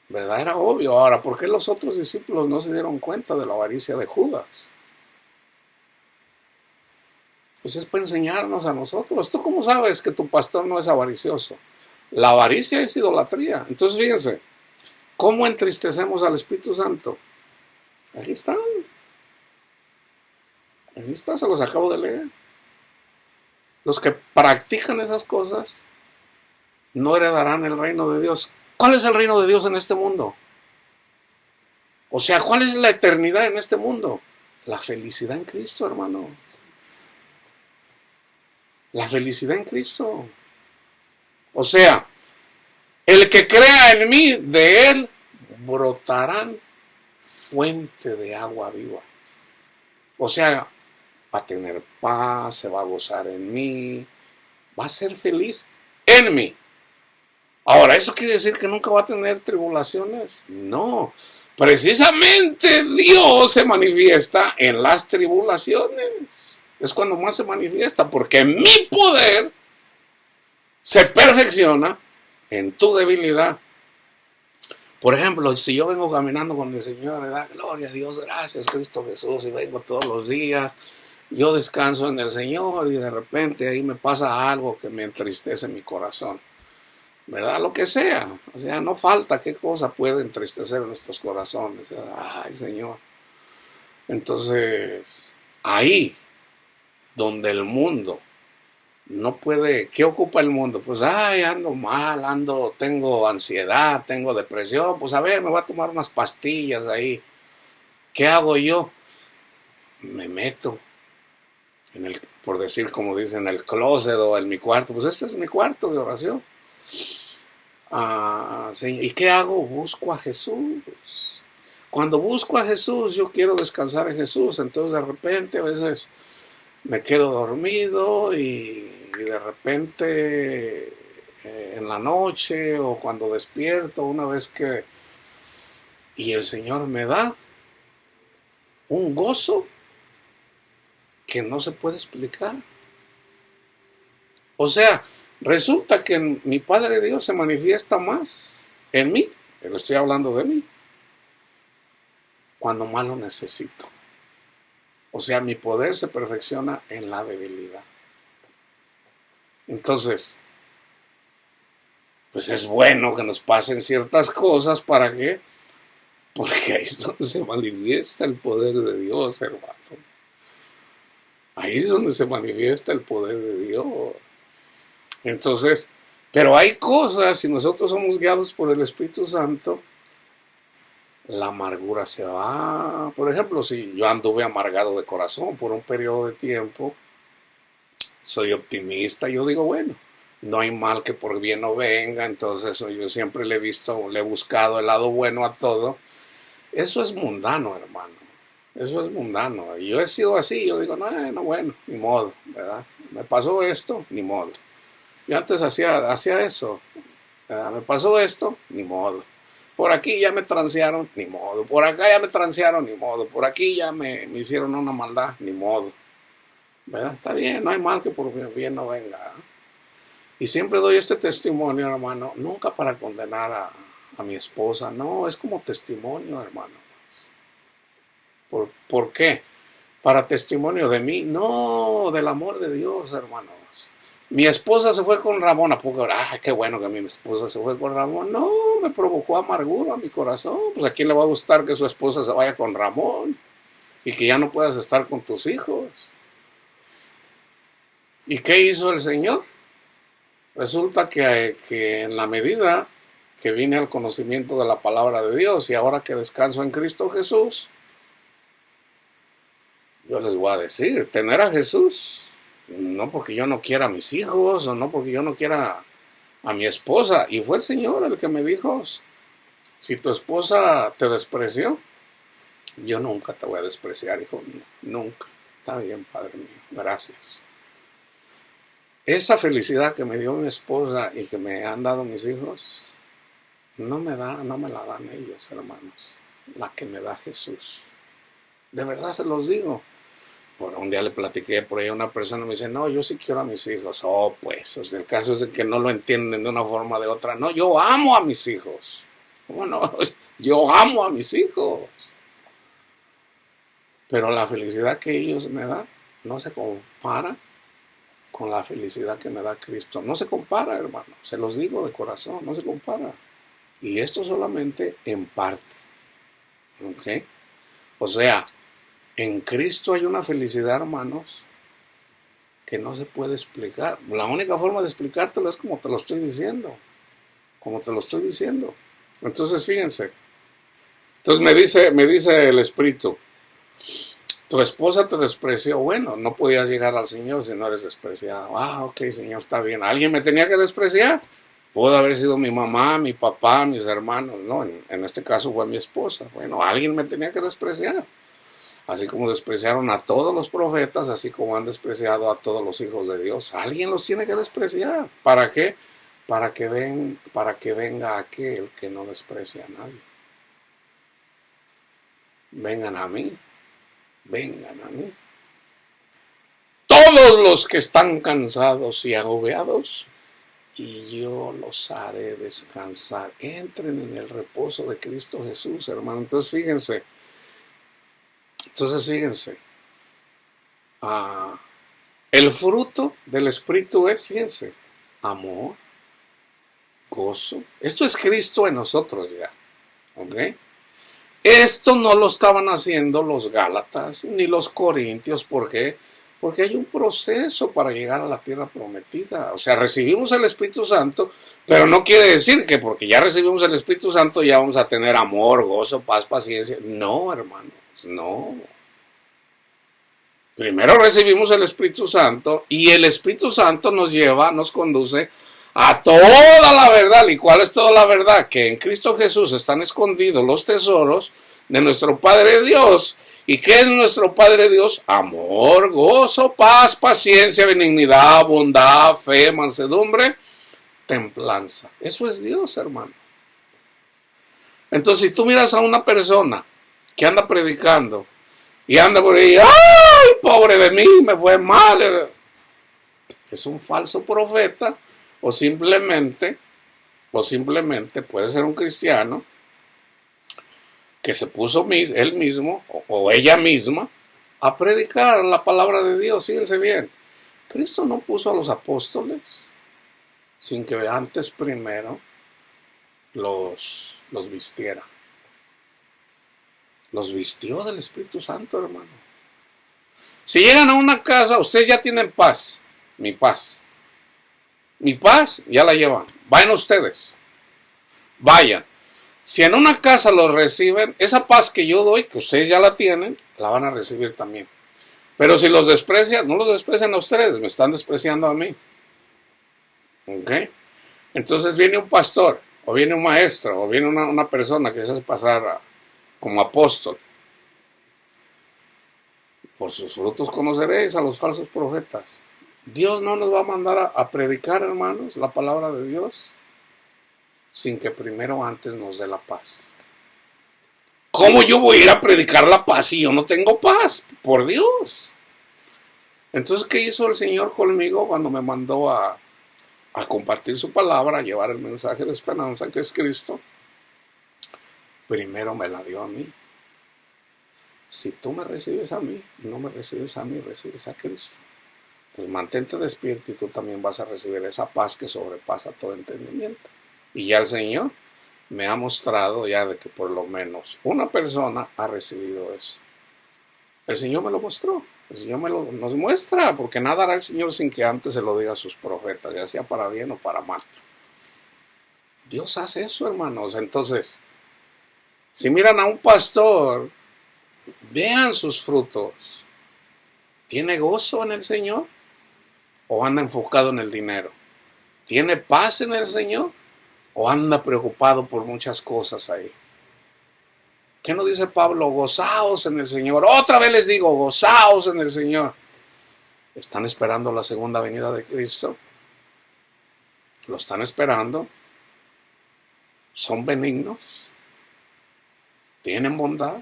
¿Verdad? Era obvio. Ahora, ¿por qué los otros discípulos no se dieron cuenta de la avaricia de Judas? Pues es para enseñarnos a nosotros. ¿Tú cómo sabes que tu pastor no es avaricioso? La avaricia es idolatría. Entonces fíjense, ¿cómo entristecemos al Espíritu Santo? Aquí está, se los acabo de leer. Los que practican esas cosas no heredarán el reino de Dios. ¿Cuál es el reino de Dios en este mundo? O sea, ¿cuál es la eternidad en este mundo? La felicidad en Cristo, hermano. La felicidad en Cristo. O sea, el que crea en mí, de él brotarán fuente de agua viva. O sea, va a tener paz, se va a gozar en mí, va a ser feliz en mí. Ahora, ¿eso quiere decir que nunca va a tener tribulaciones? No, Precisamente Dios se manifiesta en las tribulaciones. Es cuando más se manifiesta, porque mi poder se perfecciona en tu debilidad. Por ejemplo, si yo vengo caminando con el Señor, le da gloria a Dios, gracias Cristo Jesús, y vengo todos los días, yo descanso en el Señor y de repente ahí me pasa algo que me entristece mi corazón, ¿verdad? Lo que sea, o sea, no falta qué cosa puede entristecer nuestros corazones. Ay, Señor. Entonces, ahí donde el mundo no puede, ¿qué ocupa el mundo? Pues, ay, ando mal, tengo ansiedad, tengo depresión, pues a ver, me voy a tomar unas pastillas ahí. ¿Qué hago yo? Me meto por decir como dicen, el closet o en mi cuarto. Pues este es mi cuarto de oración. ¿Y qué hago? Busco a Jesús. Cuando busco a Jesús, yo quiero descansar en Jesús. Entonces de repente a veces me quedo dormido y de repente en la noche o cuando despierto, una vez que... Y el Señor me da un gozo que no se puede explicar. O sea, resulta que mi Padre Dios se manifiesta más en mí, pero estoy hablando de mí, cuando más lo necesito. O sea, mi poder se perfecciona en la debilidad. Entonces, pues es bueno que nos pasen ciertas cosas. ¿Para qué? Porque ahí es donde se manifiesta el poder de Dios, hermano. Ahí es donde se manifiesta el poder de Dios. Entonces, pero hay cosas, si nosotros somos guiados por el Espíritu Santo, la amargura se va. Por ejemplo, si yo anduve amargado de corazón por un periodo de tiempo, soy optimista, yo digo, bueno, no hay mal que por bien no venga, entonces yo siempre le he buscado el lado bueno a todo. Eso es mundano, hermano. Eso es mundano. Y yo he sido así, yo digo, no, bueno, ni modo, ¿verdad? Me pasó esto, ni modo. Yo antes hacía eso, ¿verdad? Me pasó esto, ni modo. Por aquí ya me transearon, ni modo. Por acá ya me transearon, ni modo. Por aquí ya me hicieron una maldad, ni modo. ¿Verdad? Está bien, no hay mal que por bien no venga. Y siempre doy este testimonio, hermano, nunca para condenar a mi esposa, no, es como testimonio, hermano. ¿Por qué? Para testimonio de mí, no, del amor de Dios, hermanos. Mi esposa se fue con Ramón, ¿a poco? Qué bueno que mi esposa se fue con Ramón. No, me provocó amargura a mi corazón. Pues a quién le va a gustar que su esposa se vaya con Ramón y que ya no puedas estar con tus hijos. ¿Y qué hizo el Señor? Resulta que en la medida que vine al conocimiento de la palabra de Dios y ahora que descanso en Cristo Jesús, yo les voy a decir, tener a Jesús, no porque yo no quiera a mis hijos o no porque yo no quiera a mi esposa. Y fue el Señor el que me dijo, si tu esposa te despreció, yo nunca te voy a despreciar, hijo mío, nunca. Está bien, Padre mío, gracias. Esa felicidad que me dio mi esposa y que me han dado mis hijos, no me la dan ellos, hermanos. La que me da Jesús. De verdad se los digo. Por un día le platiqué por ahí a una persona y me dice, no, yo sí quiero a mis hijos. Oh, pues, o sea, el caso es de que no lo entienden de una forma o de otra. No, yo amo a mis hijos. ¿Cómo no? Yo amo a mis hijos. Pero la felicidad que ellos me dan no se compara con la felicidad que me da Cristo. No se compara, hermano. Se los digo de corazón, no se compara. Y esto solamente en parte. ¿Ok? O sea, en Cristo hay una felicidad, hermanos, que no se puede explicar. La única forma de explicártelo es como te lo estoy diciendo. Como te lo estoy diciendo. Entonces, fíjense. Entonces me dice el Espíritu, tu esposa te despreció. Bueno, no podías llegar al Señor si no eres despreciado. Ok, Señor, está bien. ¿Alguien me tenía que despreciar? Pudo haber sido mi mamá, mi papá, mis hermanos. No, en este caso fue mi esposa. Bueno, alguien me tenía que despreciar. Así como despreciaron a todos los profetas, así como han despreciado a todos los hijos de Dios. Alguien los tiene que despreciar. ¿Para qué? Para que venga aquel que no desprecia a nadie. vengan a mí, vengan a mí. Todos los que están cansados y agobiados, y yo los haré descansar. Entren en el reposo de Cristo Jesús, hermano. Entonces fíjense, el fruto del Espíritu es, fíjense, amor, gozo. Esto es Cristo en nosotros ya, ¿ok? Esto no lo estaban haciendo los Gálatas ni los Corintios. ¿Por qué? Porque hay un proceso para llegar a la tierra prometida. O sea, recibimos el Espíritu Santo, pero no quiere decir que porque ya recibimos el Espíritu Santo ya vamos a tener amor, gozo, paz, paciencia. No, hermanos, no. Primero recibimos el Espíritu Santo y el Espíritu Santo nos conduce a toda la verdad. ¿Y cuál es toda la verdad? Que en Cristo Jesús están escondidos los tesoros de nuestro Padre Dios. ¿Y qué es nuestro Padre Dios? Amor, gozo, paz, paciencia, benignidad, bondad, fe, mansedumbre, templanza. Eso es Dios, hermano. Entonces, si tú miras a una persona que anda predicando y anda por ahí, ¡ay, pobre de mí, me fue mal! Es un falso profeta o simplemente puede ser un cristiano que se puso él mismo o ella misma a predicar la palabra de Dios. Fíjense bien, Cristo no puso a los apóstoles sin que antes primero los vistiera. Los vistió del Espíritu Santo, hermano. Si llegan a una casa, ustedes ya tienen paz. Mi paz ya la llevan. Vayan ustedes. Vayan. Si en una casa los reciben, esa paz que yo doy, que ustedes ya la tienen, la van a recibir también. Pero si los desprecian, no los desprecian a ustedes, me están despreciando a mí. ¿Ok? Entonces viene un pastor, o viene un maestro, o viene una persona que se hace pasar como apóstol. Por sus frutos conoceréis a los falsos profetas. Dios no nos va a mandar a predicar, hermanos, la palabra de Dios sin que primero antes nos dé la paz. ¿Cómo yo voy a ir a predicar la paz si yo no tengo paz? Por Dios. Entonces, ¿qué hizo el Señor conmigo cuando me mandó a compartir su palabra, a llevar el mensaje de esperanza que es Cristo? Primero me la dio a mí. Si tú me recibes a mí, no me recibes a mí, recibes a Cristo. Pues mantente despierto y tú también vas a recibir esa paz que sobrepasa todo entendimiento. Y ya el Señor me ha mostrado ya de que por lo menos una persona ha recibido eso. El Señor me lo mostró. El Señor nos muestra, porque nada hará el Señor sin que antes se lo diga a sus profetas, ya sea para bien o para mal. Dios hace eso, hermanos. Entonces, si miran a un pastor, vean sus frutos. ¿Tiene gozo en el Señor? ¿O anda enfocado en el dinero? ¿Tiene paz en el Señor? ¿O anda preocupado por muchas cosas ahí? ¿Qué nos dice Pablo? Gozaos en el Señor. Otra vez les digo, gozaos en el Señor. ¿Están esperando la segunda venida de Cristo? ¿Lo están esperando? ¿Son benignos? ¿Tienen bondad?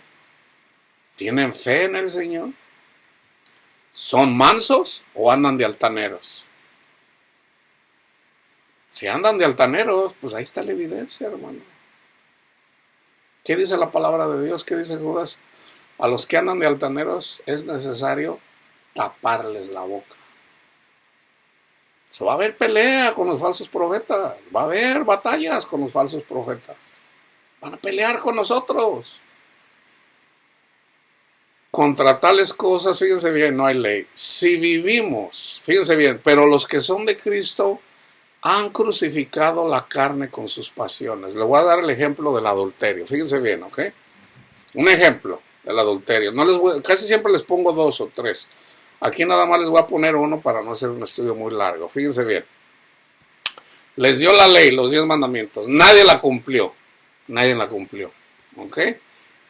¿Tienen fe en el Señor? ¿Son mansos o andan de altaneros? Si andan de altaneros, pues ahí está la evidencia, hermano. ¿Qué dice la palabra de Dios? ¿Qué dice Judas? A los que andan de altaneros es necesario taparles la boca. Va a haber pelea con los falsos profetas. Va a haber batallas con los falsos profetas. Van a pelear con nosotros. Contra tales cosas, fíjense bien, no hay ley. Si vivimos, fíjense bien, pero los que son de Cristo han crucificado la carne con sus pasiones. Le voy a dar el ejemplo del adulterio. Fíjense bien, ¿ok? Un ejemplo del adulterio. Casi siempre les pongo 2 o 3. Aquí nada más les voy a poner uno para no hacer un estudio muy largo. Fíjense bien. Les dio la ley, los 10 mandamientos. Nadie la cumplió. Nadie la cumplió. ¿Ok?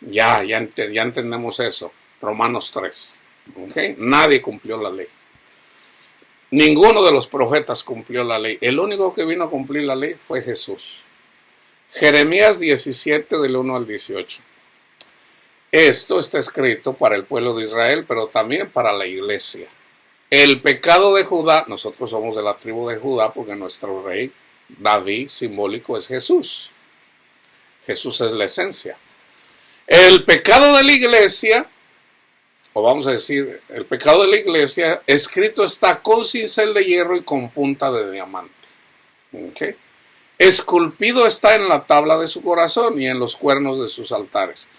Ya entendemos eso. Romanos 3. ¿Ok? Nadie cumplió la ley. Ninguno de los profetas cumplió la ley. El único que vino a cumplir la ley fue Jesús. Jeremías 17, del 1 al 18. Esto está escrito para el pueblo de Israel, pero también para la iglesia. El pecado de Judá, nosotros somos de la tribu de Judá porque nuestro rey David simbólico es Jesús. Jesús es la esencia. El pecado de la iglesia, o vamos a decir, el pecado de la iglesia, escrito está con cincel de hierro y con punta de diamante. ¿Okay? Esculpido está en la tabla de su corazón y en los cuernos de sus altares.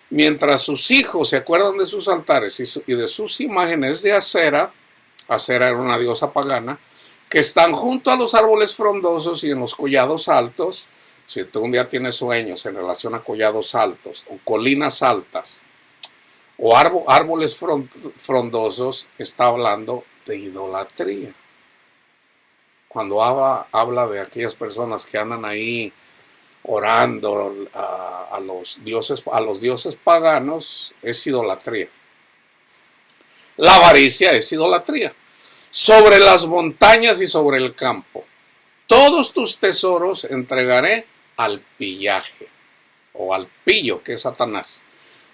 Mientras sus hijos se acuerdan de sus altares y de sus imágenes de Acera, Acera era una diosa pagana, que están junto a los árboles frondosos y en los collados altos. Si tú un día tienes sueños en relación a collados altos o colinas altas o árboles frondosos, está hablando de idolatría. Cuando habla de aquellas personas que andan ahí orando a los dioses paganos, es idolatría. La avaricia es idolatría. Sobre las montañas y sobre el campo, todos tus tesoros entregaré al pillaje, o al pillo, que es Satanás,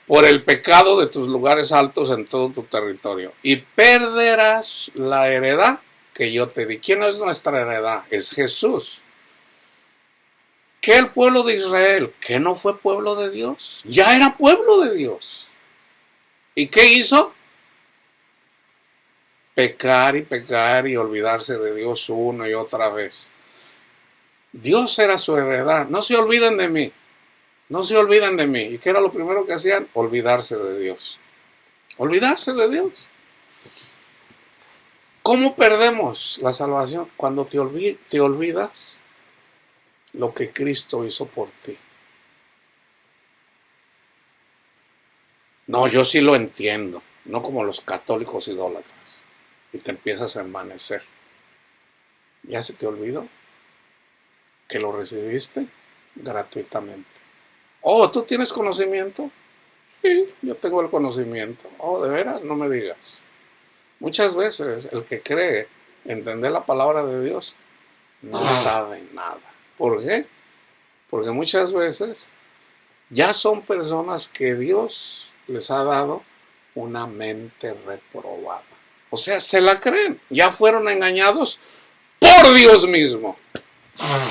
por el pecado de tus lugares altos en todo tu territorio, y perderás la heredad que yo te di. ¿Quién es nuestra heredad? Es Jesús. ¿Qué el pueblo de Israel? ¿Que no fue pueblo de Dios? Ya era pueblo de Dios. ¿Y qué hizo? Pecar y olvidarse de Dios una y otra vez. Dios era su heredad. No se olviden de mí. No se olviden de mí. ¿Y qué era lo primero que hacían? Olvidarse de Dios. Olvidarse de Dios. ¿Cómo perdemos la salvación? Cuando te olvidas lo que Cristo hizo por ti. No, yo sí lo entiendo. No como los católicos idólatras. Y te empiezas a envanecer. ¿Ya se te olvidó que lo recibiste gratuitamente? Oh, ¿tú tienes conocimiento? Sí, yo tengo el conocimiento. Oh, ¿de veras? No me digas. Muchas veces el que cree entender la palabra de Dios no sabe nada. ¿Por qué? Porque muchas veces ya son personas que Dios les ha dado una mente reprobada. O sea, se la creen. Ya fueron engañados por Dios mismo.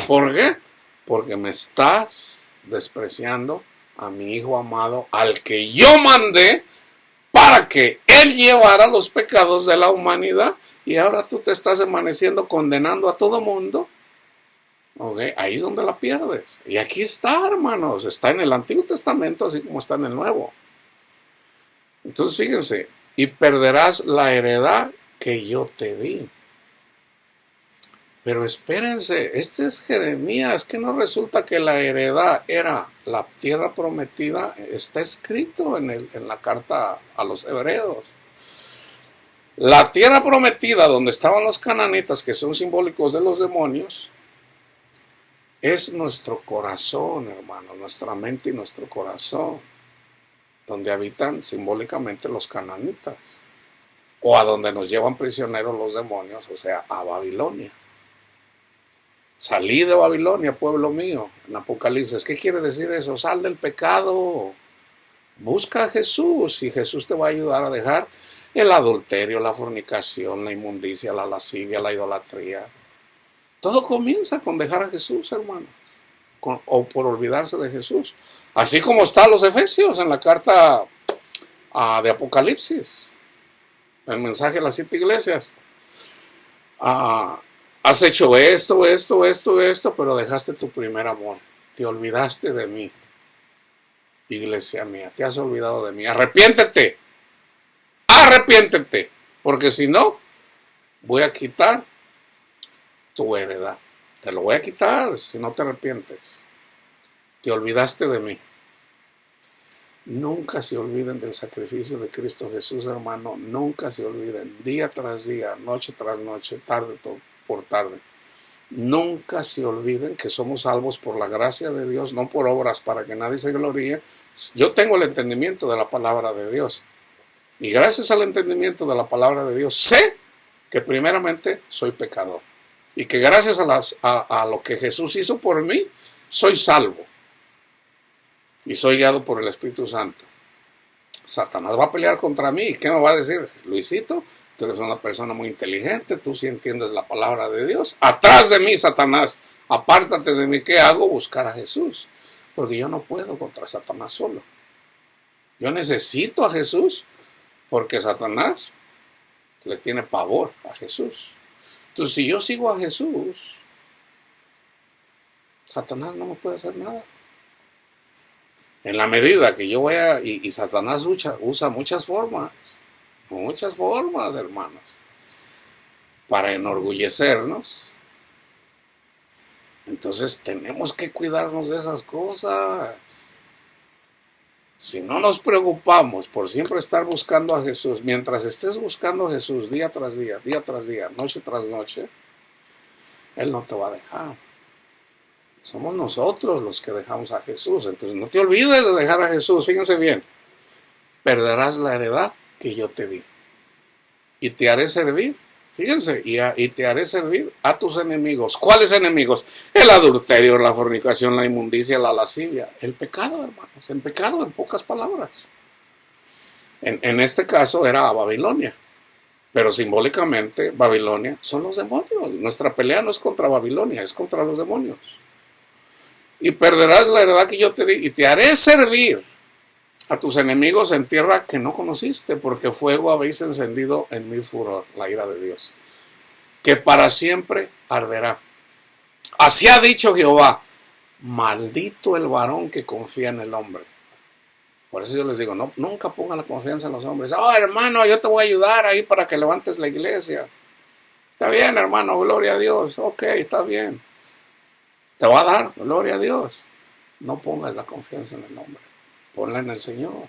¿Por qué? Porque me estás despreciando a mi Hijo amado, al que yo mandé para que Él llevara los pecados de la humanidad, y ahora tú te estás amaneciendo condenando a todo mundo. Okay, ahí es donde la pierdes. Y aquí está, hermanos, está en el Antiguo Testamento así como está en el Nuevo. Entonces fíjense, y perderás la heredad que yo te di. Pero espérense, este es Jeremías, que no resulta que la heredad era la tierra prometida. Está escrito en la carta a los hebreos. La tierra prometida donde estaban los cananitas, que son simbólicos de los demonios, es nuestro corazón, hermano, nuestra mente y nuestro corazón, donde habitan simbólicamente los cananitas, o a donde nos llevan prisioneros los demonios, o sea, a Babilonia. Salí de Babilonia, pueblo mío, en Apocalipsis. ¿Qué quiere decir eso? Sal del pecado, busca a Jesús y Jesús te va a ayudar a dejar el adulterio, la fornicación, la inmundicia, la lascivia, la idolatría. Todo comienza con dejar a Jesús, hermano, o por olvidarse de Jesús. Así como están los Efesios en la carta de Apocalipsis, el mensaje a las 7 iglesias. Has hecho esto, pero dejaste tu primer amor. Te olvidaste de mí, iglesia mía. Te has olvidado de mí. Arrepiéntete. Arrepiéntete. Porque si no, voy a quitar tu heredad. Te lo voy a quitar si no te arrepientes. Te olvidaste de mí. Nunca se olviden del sacrificio de Cristo Jesús, hermano. Nunca se olviden. Día tras día, noche tras noche, tarde por tarde. Nunca se olviden que somos salvos por la gracia de Dios, no por obras para que nadie se gloríe. Yo tengo el entendimiento de la palabra de Dios. Y gracias al entendimiento de la palabra de Dios, sé que primeramente soy pecador. Y que gracias a lo que Jesús hizo por mí, soy salvo. Y soy guiado por el Espíritu Santo. Satanás va a pelear contra mí. ¿Qué me va a decir? Luisito, tú eres una persona muy inteligente, tú sí entiendes la palabra de Dios. Atrás de mí, Satanás, apártate de mí. ¿Qué hago? Buscar a Jesús. Porque yo no puedo contra Satanás solo. Yo necesito a Jesús porque Satanás le tiene pavor a Jesús. Entonces, si yo sigo a Jesús, Satanás no me puede hacer nada. En la medida que yo vaya, y Satanás usa muchas formas, hermanos, para enorgullecernos. Entonces tenemos que cuidarnos de esas cosas. Si no nos preocupamos por siempre estar buscando a Jesús, mientras estés buscando a Jesús día tras día, noche tras noche, Él no te va a dejar. Somos nosotros los que dejamos a Jesús. Entonces no te olvides de dejar a Jesús. Fíjense bien. Perderás la heredad que yo te di. Y te haré servir. Fíjense. Y te haré servir a tus enemigos. ¿Cuáles enemigos? El adulterio, la fornicación, la inmundicia, la lascivia. El pecado, hermanos. El pecado, en pocas palabras. En este caso era a Babilonia. Pero simbólicamente Babilonia son los demonios. Nuestra pelea no es contra Babilonia, es contra los demonios. Y perderás la heredad que yo te di, y te haré servir a tus enemigos en tierra que no conociste, porque fuego habéis encendido en mi furor, la ira de Dios, que para siempre arderá. Así ha dicho Jehová, maldito el varón que confía en el hombre. Por eso yo les digo, no, nunca pongan la confianza en los hombres. Hermano, yo te voy a ayudar ahí para que levantes la iglesia. Está bien, hermano, gloria a Dios. Ok, está bien. Te va a dar, gloria a Dios. No pongas la confianza en el hombre, ponla en el Señor.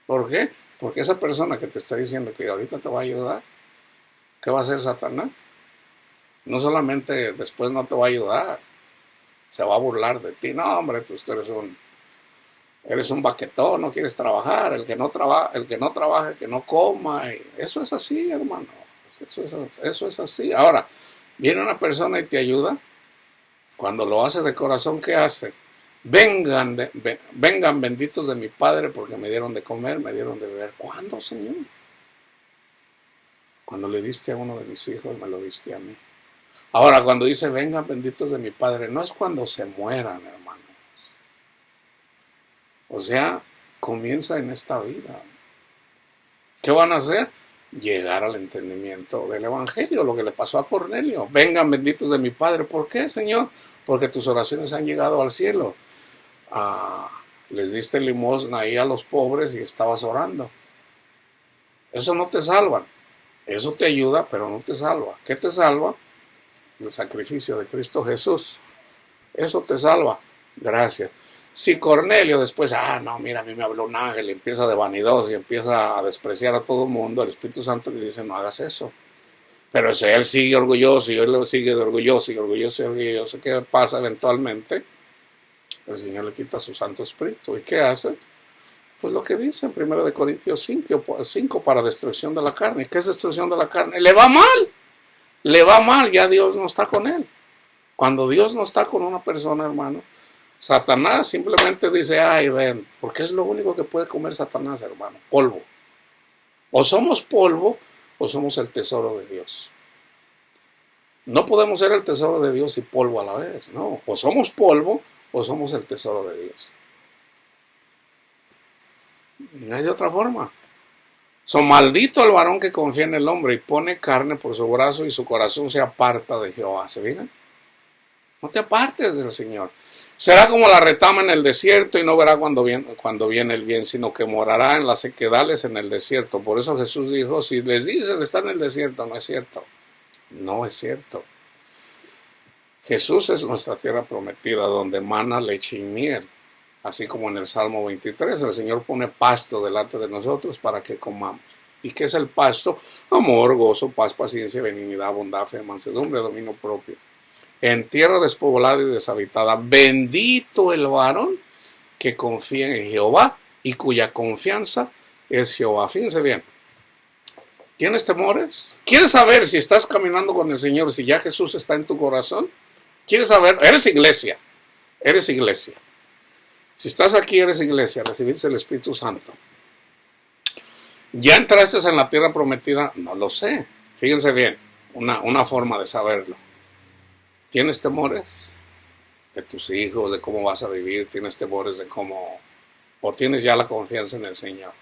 ¿Por qué? Porque esa persona que te está diciendo que ahorita te va a ayudar, ¿qué va a hacer Satanás? No solamente después no te va a ayudar, se va a burlar de ti. No, hombre, pues tú eres un baquetón, no quieres trabajar, el que no trabaja, el que no coma. Eso es así, hermano. Eso es así. Ahora, viene una persona y te ayuda. Cuando lo hace de corazón, ¿qué hace? Vengan benditos de mi Padre porque me dieron de comer, me dieron de beber. ¿Cuándo, Señor? Cuando le diste a uno de mis hijos, me lo diste a mí. Ahora, cuando dice vengan benditos de mi Padre, no es cuando se mueran, hermanos. O sea, comienza en esta vida. ¿Qué van a hacer? Llegar al entendimiento del Evangelio, lo que le pasó a Cornelio. Vengan benditos de mi Padre. ¿Por qué, Señor? Porque tus oraciones han llegado al cielo. Les diste limosna ahí a los pobres y estabas orando. Eso no te salva. Eso te ayuda, pero no te salva. ¿Qué te salva? El sacrificio de Cristo Jesús. Eso te salva. Gracias. Si Cornelio después, no, mira, a mí me habló un ángel, y empieza de vanidoso y empieza a despreciar a todo el mundo, el Espíritu Santo le dice, no hagas eso. Pero si él sigue orgulloso y él sigue de orgulloso, ¿qué pasa eventualmente? El Señor le quita su Santo Espíritu. ¿Y qué hace? Pues lo que dice en 1 Corintios 5 para destrucción de la carne. ¿Qué es destrucción de la carne? Le va mal, ya Dios no está con él. Cuando Dios no está con una persona, hermano, Satanás simplemente dice, ven, porque es lo único que puede comer Satanás, hermano, polvo. O somos polvo o somos el tesoro de Dios. No podemos ser el tesoro de Dios y polvo a la vez, no. O somos polvo o somos el tesoro de Dios. No hay de otra forma. Maldito el varón que confía en el hombre y pone carne por su brazo y su corazón se aparta de Jehová. ¿Se fijan? No te apartes del Señor. Será como la retama en el desierto y no verá cuando viene el bien, sino que morará en las sequedales en el desierto. Por eso Jesús dijo, si les dicen está en el desierto, no es cierto. No es cierto. Jesús es nuestra tierra prometida, donde mana leche y miel. Así como en el Salmo 23, el Señor pone pasto delante de nosotros para que comamos. ¿Y qué es el pasto? Amor, gozo, paz, paciencia, benignidad, bondad, fe, mansedumbre, dominio propio. En tierra despoblada y deshabitada, bendito el varón que confía en Jehová y cuya confianza es Jehová. Fíjense bien. ¿Tienes temores? ¿Quieres saber si estás caminando con el Señor, si ya Jesús está en tu corazón? ¿Quieres saber? Eres iglesia. Si estás aquí, eres iglesia, recibiste el Espíritu Santo. ¿Ya entraste en la tierra prometida? No lo sé. Fíjense bien, una forma de saberlo. ¿Tienes temores de tus hijos, de cómo vas a vivir? ¿Tienes temores de cómo... o tienes ya la confianza en el Señor?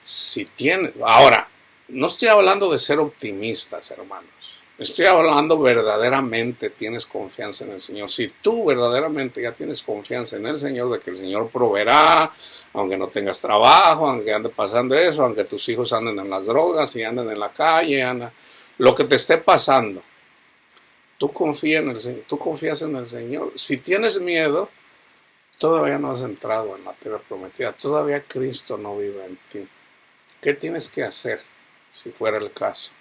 Si tienes... Ahora, no estoy hablando de ser optimistas, hermanos. Estoy hablando verdaderamente tienes confianza en el Señor. Si tú verdaderamente ya tienes confianza en el Señor, de que el Señor proveerá, aunque no tengas trabajo, aunque ande pasando eso, aunque tus hijos anden en las drogas y anden en la calle, lo que te esté pasando, tú confías en el Señor, tú confías en el Señor. Si tienes miedo, todavía no has entrado en la tierra prometida, todavía Cristo no vive en ti. ¿Qué tienes que hacer si fuera el caso?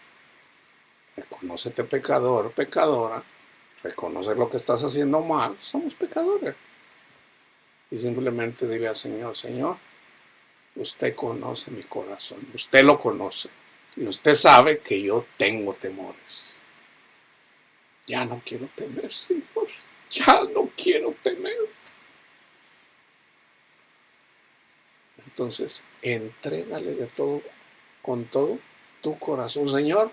Reconócete pecador, pecadora, reconoce lo que estás haciendo mal, somos pecadores. Y simplemente dile al Señor, Señor, usted conoce mi corazón, usted lo conoce. Y usted sabe que yo tengo temores. Ya no quiero temer, Señor, ya no quiero temer. Entonces, entrégale de todo, con todo tu corazón, Señor.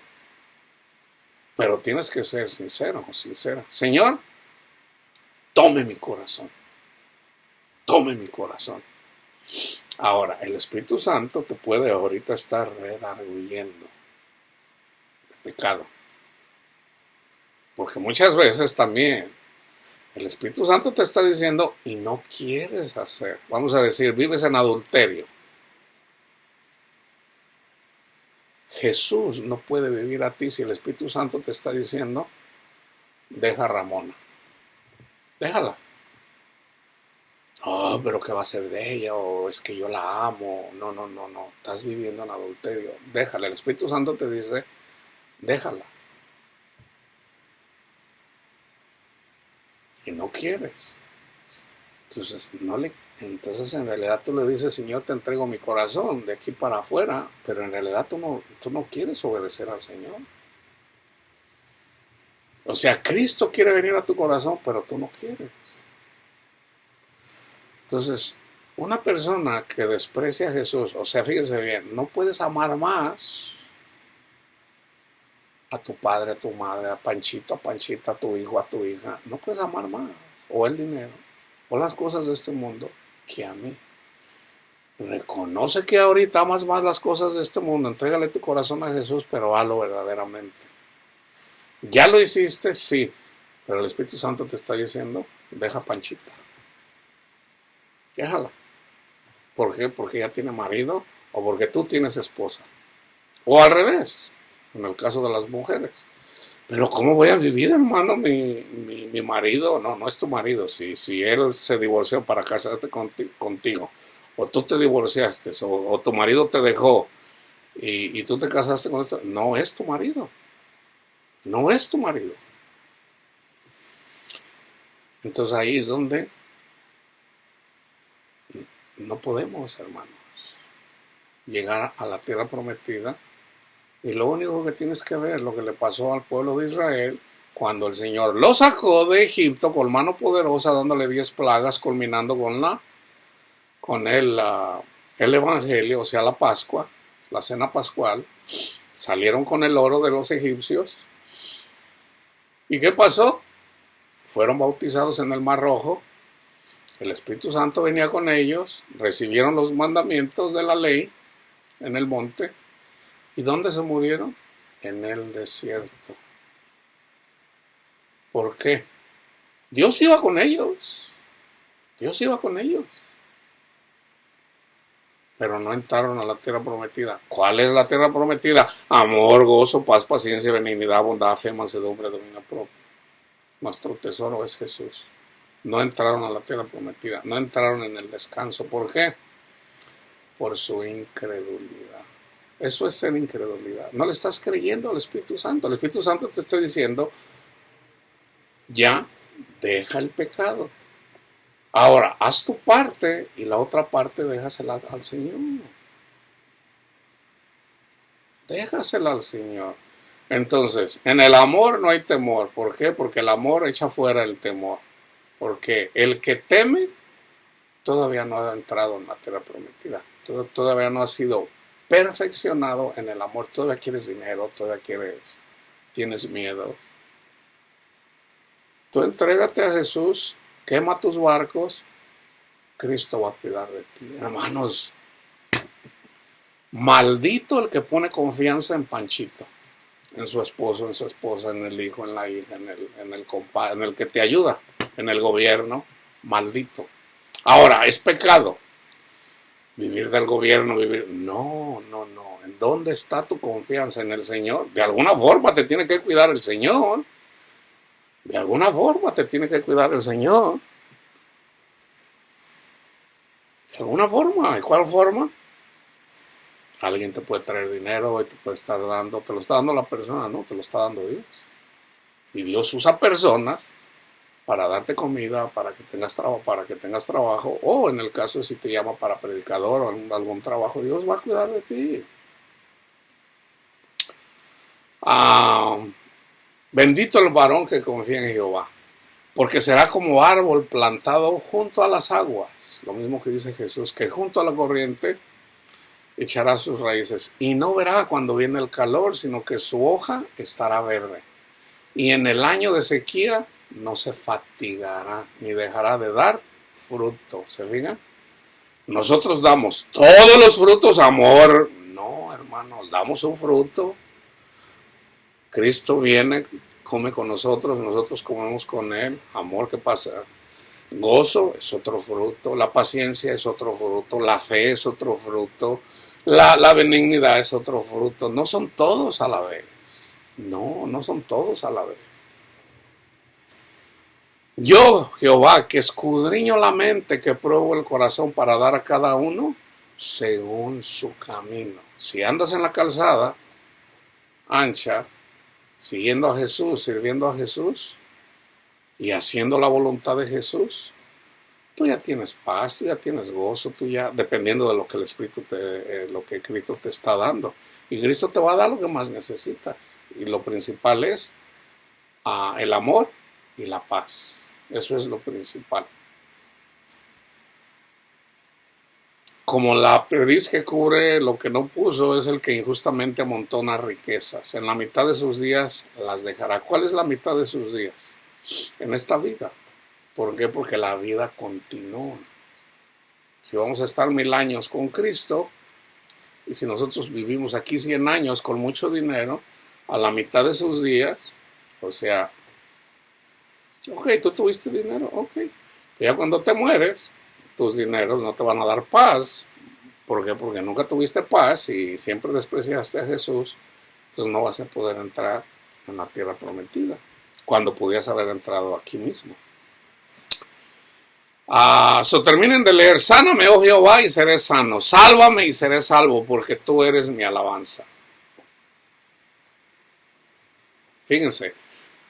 Pero tienes que ser sincero o sincera. Señor, tome mi corazón. Tome mi corazón. Ahora, el Espíritu Santo te puede ahorita estar redarguyendo de pecado. Porque muchas veces también el Espíritu Santo te está diciendo y no quieres hacer. Vamos a decir, vives en adulterio. Jesús no puede vivir a ti si el Espíritu Santo te está diciendo, deja a Ramona, déjala. Oh, pero ¿qué va a ser de ella? O es que yo la amo. No, estás viviendo en adulterio. Déjala. El Espíritu Santo te dice, déjala. Y no quieres. Entonces en realidad tú le dices, Señor, te entrego mi corazón de aquí para afuera, pero en realidad tú no quieres obedecer al Señor. O sea, Cristo quiere venir a tu corazón, pero tú no quieres. Entonces, una persona que desprecia a Jesús, o sea, fíjense bien, no puedes amar más a tu padre, a tu madre, a Panchito, a Panchita, a tu hijo, a tu hija. No puedes amar más, o el dinero, o las cosas de este mundo, que a mí. Reconoce que ahorita amas más las cosas de este mundo. Entrégale tu corazón a Jesús, pero hazlo verdaderamente. ¿Ya lo hiciste? Sí. Pero el Espíritu Santo te está diciendo, deja Panchita. Déjala. ¿Por qué? Porque ella tiene marido o porque tú tienes esposa. O al revés, en el caso de las mujeres. Pero ¿cómo voy a vivir, hermano, mi marido? No es tu marido. Si él se divorció para casarte contigo, o tú te divorciaste, o tu marido te dejó y tú te casaste con esto, no es tu marido. No es tu marido. Entonces ahí es donde no podemos, hermanos, llegar a la tierra prometida. Y lo único que tienes que ver es lo que le pasó al pueblo de Israel cuando el Señor lo sacó de Egipto con mano poderosa, dándole 10 plagas, culminando con el Evangelio, o sea, la Pascua, la cena pascual. Salieron con el oro de los egipcios. ¿Y qué pasó? Fueron bautizados en el Mar Rojo. El Espíritu Santo venía con ellos. Recibieron los mandamientos de la ley en el monte. ¿Y dónde se murieron? En el desierto. ¿Por qué? Dios iba con ellos. Dios iba con ellos. Pero no entraron a la tierra prometida. ¿Cuál es la tierra prometida? Amor, gozo, paz, paciencia, benignidad, bondad, fe, mansedumbre, dominio propio. Nuestro tesoro es Jesús. No entraron a la tierra prometida. No entraron en el descanso. ¿Por qué? Por su incredulidad. Eso es ser incredulidad. No le estás creyendo al Espíritu Santo. El Espíritu Santo te está diciendo, ya, deja el pecado. Ahora, haz tu parte y la otra parte déjasela al Señor. Déjasela al Señor. Entonces, en el amor no hay temor. ¿Por qué? Porque el amor echa fuera el temor. Porque el que teme todavía no ha entrado en la tierra prometida. Todavía no ha sido perfeccionado en el amor. Todavía quieres dinero, todavía tienes miedo. Tú entrégate a Jesús, quema tus barcos, Cristo va a cuidar de ti. Hermanos, maldito el que pone confianza en Panchito, en su esposo, en su esposa, en el hijo, en la hija, en el compadre, en el que te ayuda, en el gobierno. Maldito. Ahora, es pecado vivir del gobierno, vivir. No. ¿En dónde está tu confianza? En el Señor. De alguna forma te tiene que cuidar el Señor. De alguna forma te tiene que cuidar el Señor. De alguna forma. ¿Y cuál forma? Alguien te puede traer dinero y te puede estar dando. Te lo está dando la persona, no, te lo está dando Dios. Y Dios usa personas para darte comida, para que tengas trabajo, o en el caso de si te llama para predicador o algún trabajo, Dios va a cuidar de ti. Bendito el varón que confía en Jehová, porque será como árbol plantado junto a las aguas, lo mismo que dice Jesús, que junto a la corriente echará sus raíces, y no verá cuando viene el calor, sino que su hoja estará verde, y en el año de sequía no se fatigará, ni dejará de dar fruto. ¿Se fijan? Nosotros damos todos los frutos, amor. No, hermanos, damos un fruto. Cristo viene, come con nosotros, nosotros comemos con Él. Amor, ¿qué pasa? Gozo es otro fruto, la paciencia es otro fruto, la fe es otro fruto, la benignidad es otro fruto. No son todos a la vez. No son todos a la vez. Yo, Jehová, que escudriño la mente, que pruebo el corazón para dar a cada uno según su camino. Si andas en la calzada ancha, siguiendo a Jesús, sirviendo a Jesús y haciendo la voluntad de Jesús, tú ya tienes paz, tú ya tienes gozo, tú ya, dependiendo de lo que el Espíritu lo que Cristo te está dando. Y Cristo te va a dar lo que más necesitas. Y lo principal es el amor y la paz. Eso es lo principal. Como la perdiz que cubre lo que no puso, es el que injustamente amontona riquezas. En la mitad de sus días las dejará. ¿Cuál es la mitad de sus días? En esta vida. ¿Por qué? Porque la vida continúa. Si vamos a estar 1000 años con Cristo, y si nosotros vivimos aquí 100 años con mucho dinero, a la mitad de sus días, o sea, ok, tú tuviste dinero, ok. Ya cuando te mueres, tus dineros no te van a dar paz. ¿Por qué? Porque nunca tuviste paz y siempre despreciaste a Jesús. Entonces no vas a poder entrar en la tierra prometida, cuando pudieras haber entrado aquí mismo. Terminen de leer. Sáname, oh Jehová, y seré sano. Sálvame y seré salvo, porque tú eres mi alabanza. Fíjense,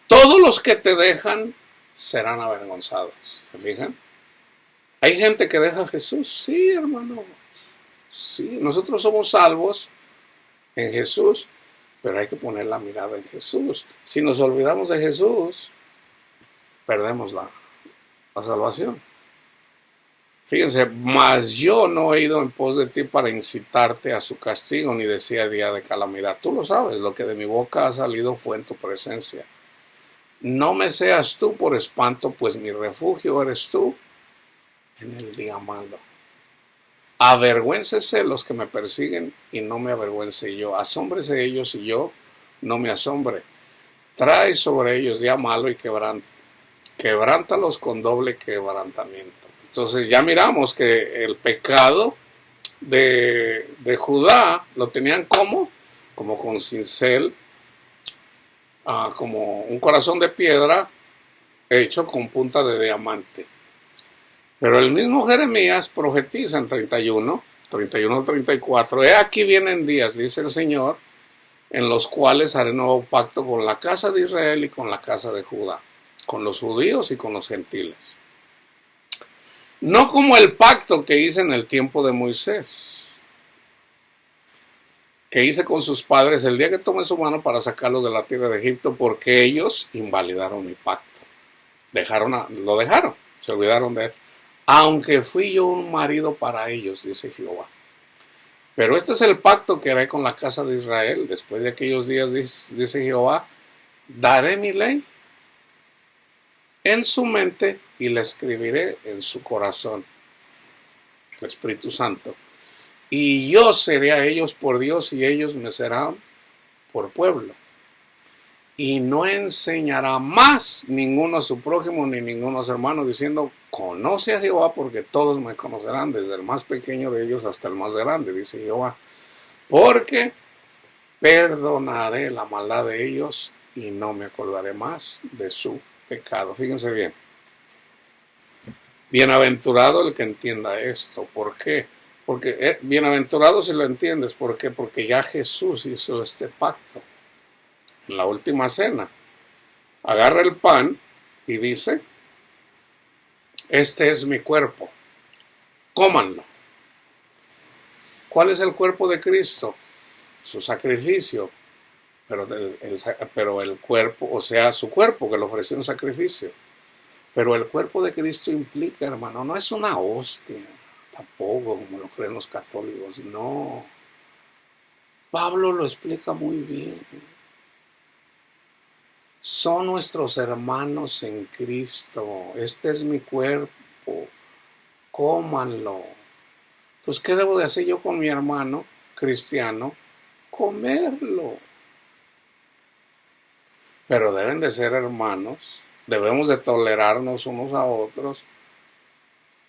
todos los que te dejan serán avergonzados. ¿Se fijan? ¿Hay gente que deja a Jesús? Sí, hermano. Sí, nosotros somos salvos en Jesús, pero hay que poner la mirada en Jesús. Si nos olvidamos de Jesús, perdemos la salvación. Fíjense, mas yo no he ido en pos de ti para incitarte a su castigo, ni decía día de calamidad. Tú lo sabes, lo que de mi boca ha salido fue en tu presencia. No me seas tú por espanto, pues mi refugio eres tú en el día malo. Avergüéncese los que me persiguen y no me avergüence yo. Asómbrese ellos y yo no me asombre. Trae sobre ellos día malo y quebrántalos con doble quebrantamiento. Entonces ya miramos que el pecado de Judá lo tenían como con cincel, como un corazón de piedra hecho con punta de diamante. Pero el mismo Jeremías profetiza en 31 al 34. He aquí vienen días, dice el Señor, en los cuales haré nuevo pacto con la casa de Israel y con la casa de Judá, con los judíos y con los gentiles. No como el pacto que hice en el tiempo de Moisés, que hice con sus padres el día que tomé su mano para sacarlos de la tierra de Egipto, porque ellos invalidaron mi pacto. Lo dejaron, se olvidaron de él. aunque fui yo un marido para ellos, dice Jehová. Pero este es el pacto que haré con la casa de Israel. Después de aquellos días, dice Jehová, daré mi ley en su mente y la escribiré en su corazón, el Espíritu Santo. Y yo seré a ellos por Dios y ellos me serán por pueblo. Y no enseñará más ninguno a su prójimo ni ninguno a su hermano, diciendo, conoce a Jehová, porque todos me conocerán, desde el más pequeño de ellos hasta el más grande, dice Jehová. Porque perdonaré la maldad de ellos y no me acordaré más de su pecado. Fíjense bien. Bienaventurado el que entienda esto. ¿Por qué? Porque bienaventurado si lo entiendes. ¿Por qué? Porque ya Jesús hizo este pacto. En la última cena, agarra el pan y dice, este es mi cuerpo, cómanlo. ¿Cuál es el cuerpo de Cristo? Su sacrificio, pero el cuerpo, o sea, su cuerpo que le ofreció un sacrificio. Pero el cuerpo de Cristo implica, hermano, no es una hostia, tampoco como lo creen los católicos, no. Pablo lo explica muy bien. Son nuestros hermanos en Cristo. Este es mi cuerpo. Cómanlo. Entonces, ¿qué debo de hacer yo con mi hermano cristiano? Comerlo. Pero deben de ser hermanos. Debemos de tolerarnos unos a otros.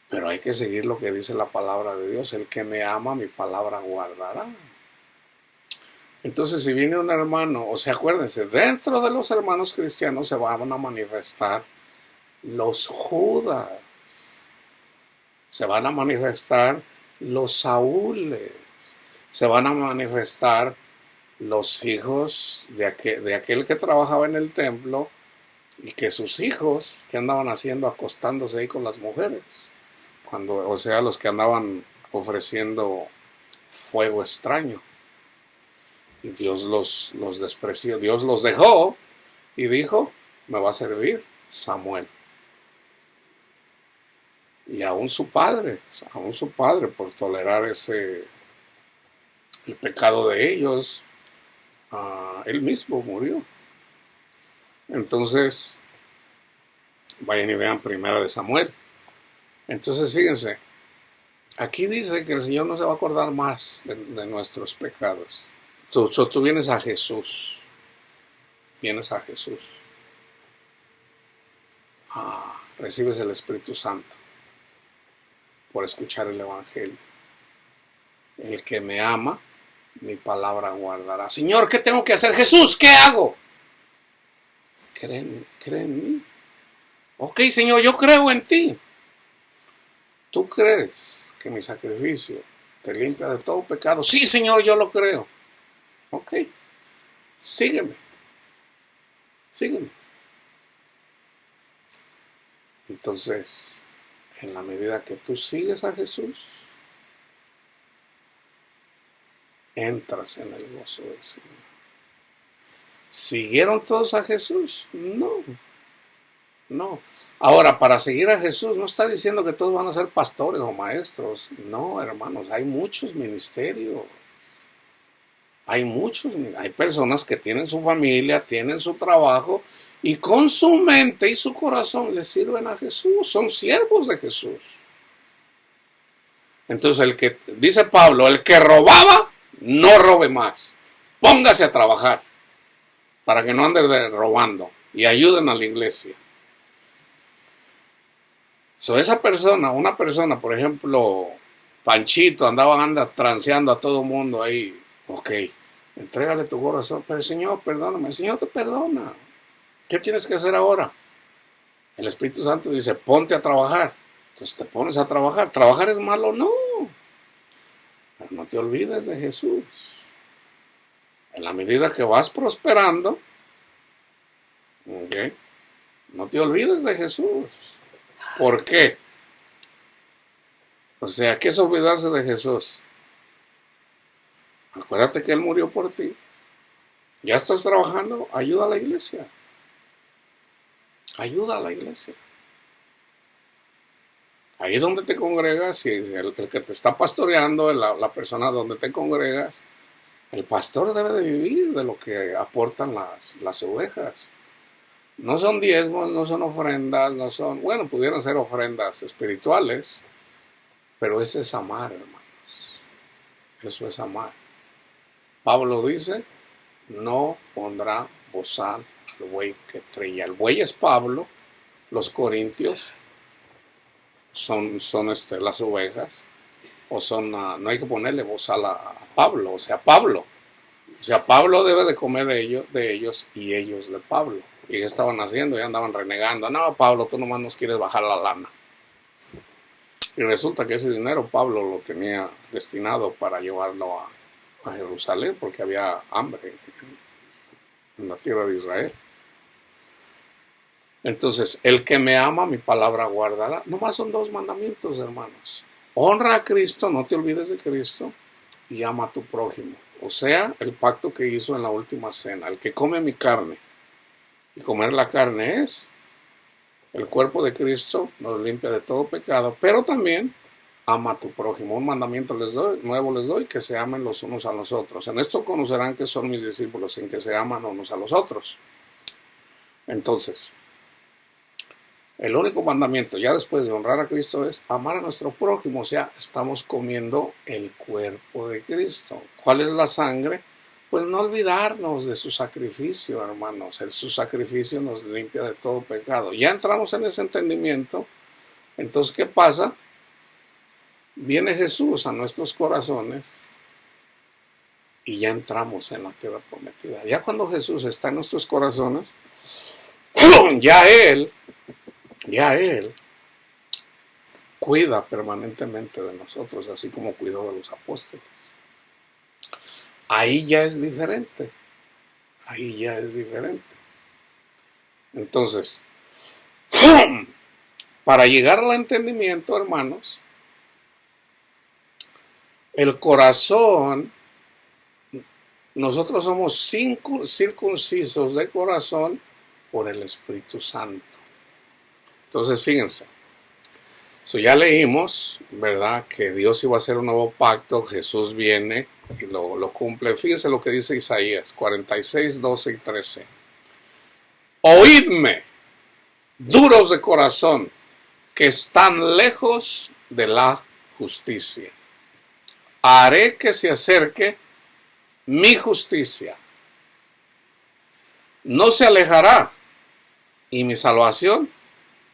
Pero hay que seguir lo que dice la palabra de Dios. El que me ama, mi palabra guardará. Entonces, si viene un hermano, o sea, acuérdense, dentro de los hermanos cristianos se van a manifestar los Judas, se van a manifestar los Saúles, se van a manifestar los hijos de aquel que trabajaba en el templo y que sus hijos, que andaban haciendo, acostándose ahí con las mujeres, o sea, los que andaban ofreciendo fuego extraño. Y Dios los despreció, Dios los dejó y dijo, me va a servir Samuel. Y aún su padre por tolerar el pecado de ellos, él mismo murió. Entonces, vayan y vean Primera de Samuel. Entonces, fíjense, aquí dice que el Señor no se va a acordar más de nuestros pecados. Tú vienes a Jesús. Recibes el Espíritu Santo por escuchar el Evangelio. El que me ama, mi palabra guardará. Señor, ¿qué tengo que hacer? Jesús, ¿qué hago? Cree en mí. Ok, Señor, yo creo en ti. ¿Tú crees que mi sacrificio te limpia de todo pecado? Sí, Señor, yo lo creo. Ok, sígueme. Entonces, en la medida que tú sigues a Jesús, entras en el gozo del Señor. ¿Siguieron todos a Jesús? No. Ahora, para seguir a Jesús, no está diciendo que todos van a ser pastores o maestros. No, hermanos, hay muchos ministerios. Hay personas que tienen su familia, tienen su trabajo y con su mente y su corazón le sirven a Jesús, son siervos de Jesús. Entonces dice Pablo, el que robaba, no robe más. Póngase a trabajar para que no ande robando y ayuden a la iglesia. Una persona, por ejemplo, Panchito, anda transeando a todo mundo ahí. Ok, entrégale tu corazón, pero Señor, perdóname, el Señor te perdona. ¿Qué tienes que hacer ahora? El Espíritu Santo dice, ponte a trabajar. Entonces te pones a trabajar. ¿Trabajar es malo? No. Pero no te olvides de Jesús. En la medida que vas prosperando, ¿okay? No te olvides de Jesús. ¿Por qué? O sea, ¿qué es olvidarse de Jesús? Acuérdate que Él murió por ti. Ya estás trabajando, ayuda a la iglesia. Ayuda a la iglesia. Ahí donde te congregas, si el que te está pastoreando, la persona donde te congregas, el pastor debe de vivir de lo que aportan las ovejas. No son diezmos, no son ofrendas, no son, bueno, pudieran ser ofrendas espirituales, pero ese es amar, hermanos. Eso es amar. Pablo dice, no pondrá bozal al buey que trilla. El buey es Pablo, los corintios son las ovejas, o son, no hay que ponerle bozal a Pablo, o sea, Pablo debe de comer de ellos y ellos de Pablo. ¿Y qué estaban haciendo? Ya andaban renegando. No, Pablo, tú nomás nos quieres bajar la lana. Y resulta que ese dinero Pablo lo tenía destinado para llevarlo a Jerusalén, porque había hambre en la tierra de Israel. Entonces, el que me ama, mi palabra guardará. Nomás son 2 mandamientos, hermanos. Honra a Cristo, no te olvides de Cristo, y ama a tu prójimo. O sea, el pacto que hizo en la última cena. El que come mi carne, y comer la carne es el cuerpo de Cristo, nos limpia de todo pecado, pero también ama a tu prójimo. Un mandamiento nuevo les doy, que se amen los unos a los otros. En esto conocerán que son mis discípulos, en que se aman unos a los otros. Entonces, el único mandamiento ya después de honrar a Cristo es amar a nuestro prójimo, o sea, estamos comiendo el cuerpo de Cristo. ¿Cuál es la sangre? Pues no olvidarnos de su sacrificio, hermanos. Su sacrificio nos limpia de todo pecado. Ya entramos en ese entendimiento. Entonces, ¿qué pasa? Viene Jesús a nuestros corazones y ya entramos en la tierra prometida. Ya cuando Jesús está en nuestros corazones, ya Él cuida permanentemente de nosotros, así como cuidó de los apóstoles. Ahí ya es diferente. Entonces, para llegar al entendimiento, hermanos, el corazón, nosotros somos circuncisos de corazón por el Espíritu Santo. Entonces, fíjense, ya leímos, ¿verdad?, que Dios iba a hacer un nuevo pacto, Jesús viene y lo cumple. Fíjense lo que dice Isaías 46, 12 y 13. Oídme, duros de corazón, que están lejos de la justicia. Haré que se acerque mi justicia. No se alejará, y mi salvación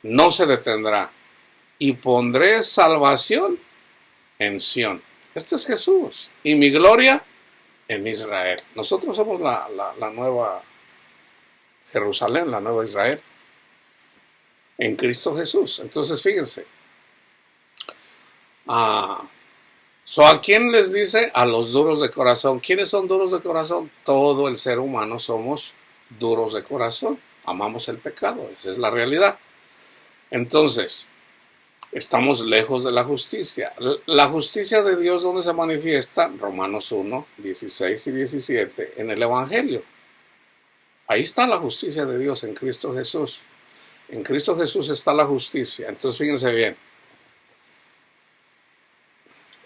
no se detendrá. Y pondré salvación en Sión. Este es Jesús. Y mi gloria en Israel. Nosotros somos la nueva Jerusalén, la nueva Israel. En Cristo Jesús. Entonces, fíjense. ¿A quién les dice? A los duros de corazón. ¿Quiénes son duros de corazón? Todo el ser humano somos duros de corazón. Amamos el pecado. Esa es la realidad. Entonces, estamos lejos de la justicia. La justicia de Dios, ¿dónde se manifiesta? Romanos 1, 16 y 17, en el Evangelio. Ahí está la justicia de Dios en Cristo Jesús. En Cristo Jesús está la justicia. Entonces, fíjense bien.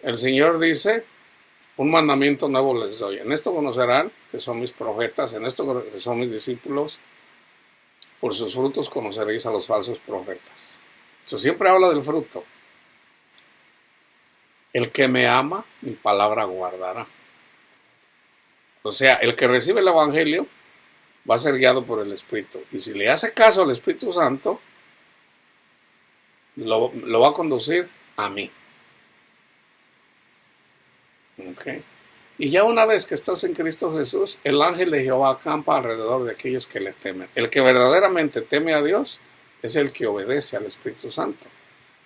El Señor dice, un mandamiento nuevo les doy. En esto conocerán que son mis profetas, en esto que son mis discípulos. Por sus frutos conoceréis a los falsos profetas. Eso siempre habla del fruto. El que me ama, mi palabra guardará. O sea, el que recibe el Evangelio va a ser guiado por el Espíritu. Y si le hace caso al Espíritu Santo, lo va a conducir a mí. Okay. Y ya una vez que estás en Cristo Jesús, el ángel de Jehová acampa alrededor de aquellos que le temen. El que verdaderamente teme a Dios es el que obedece al Espíritu Santo.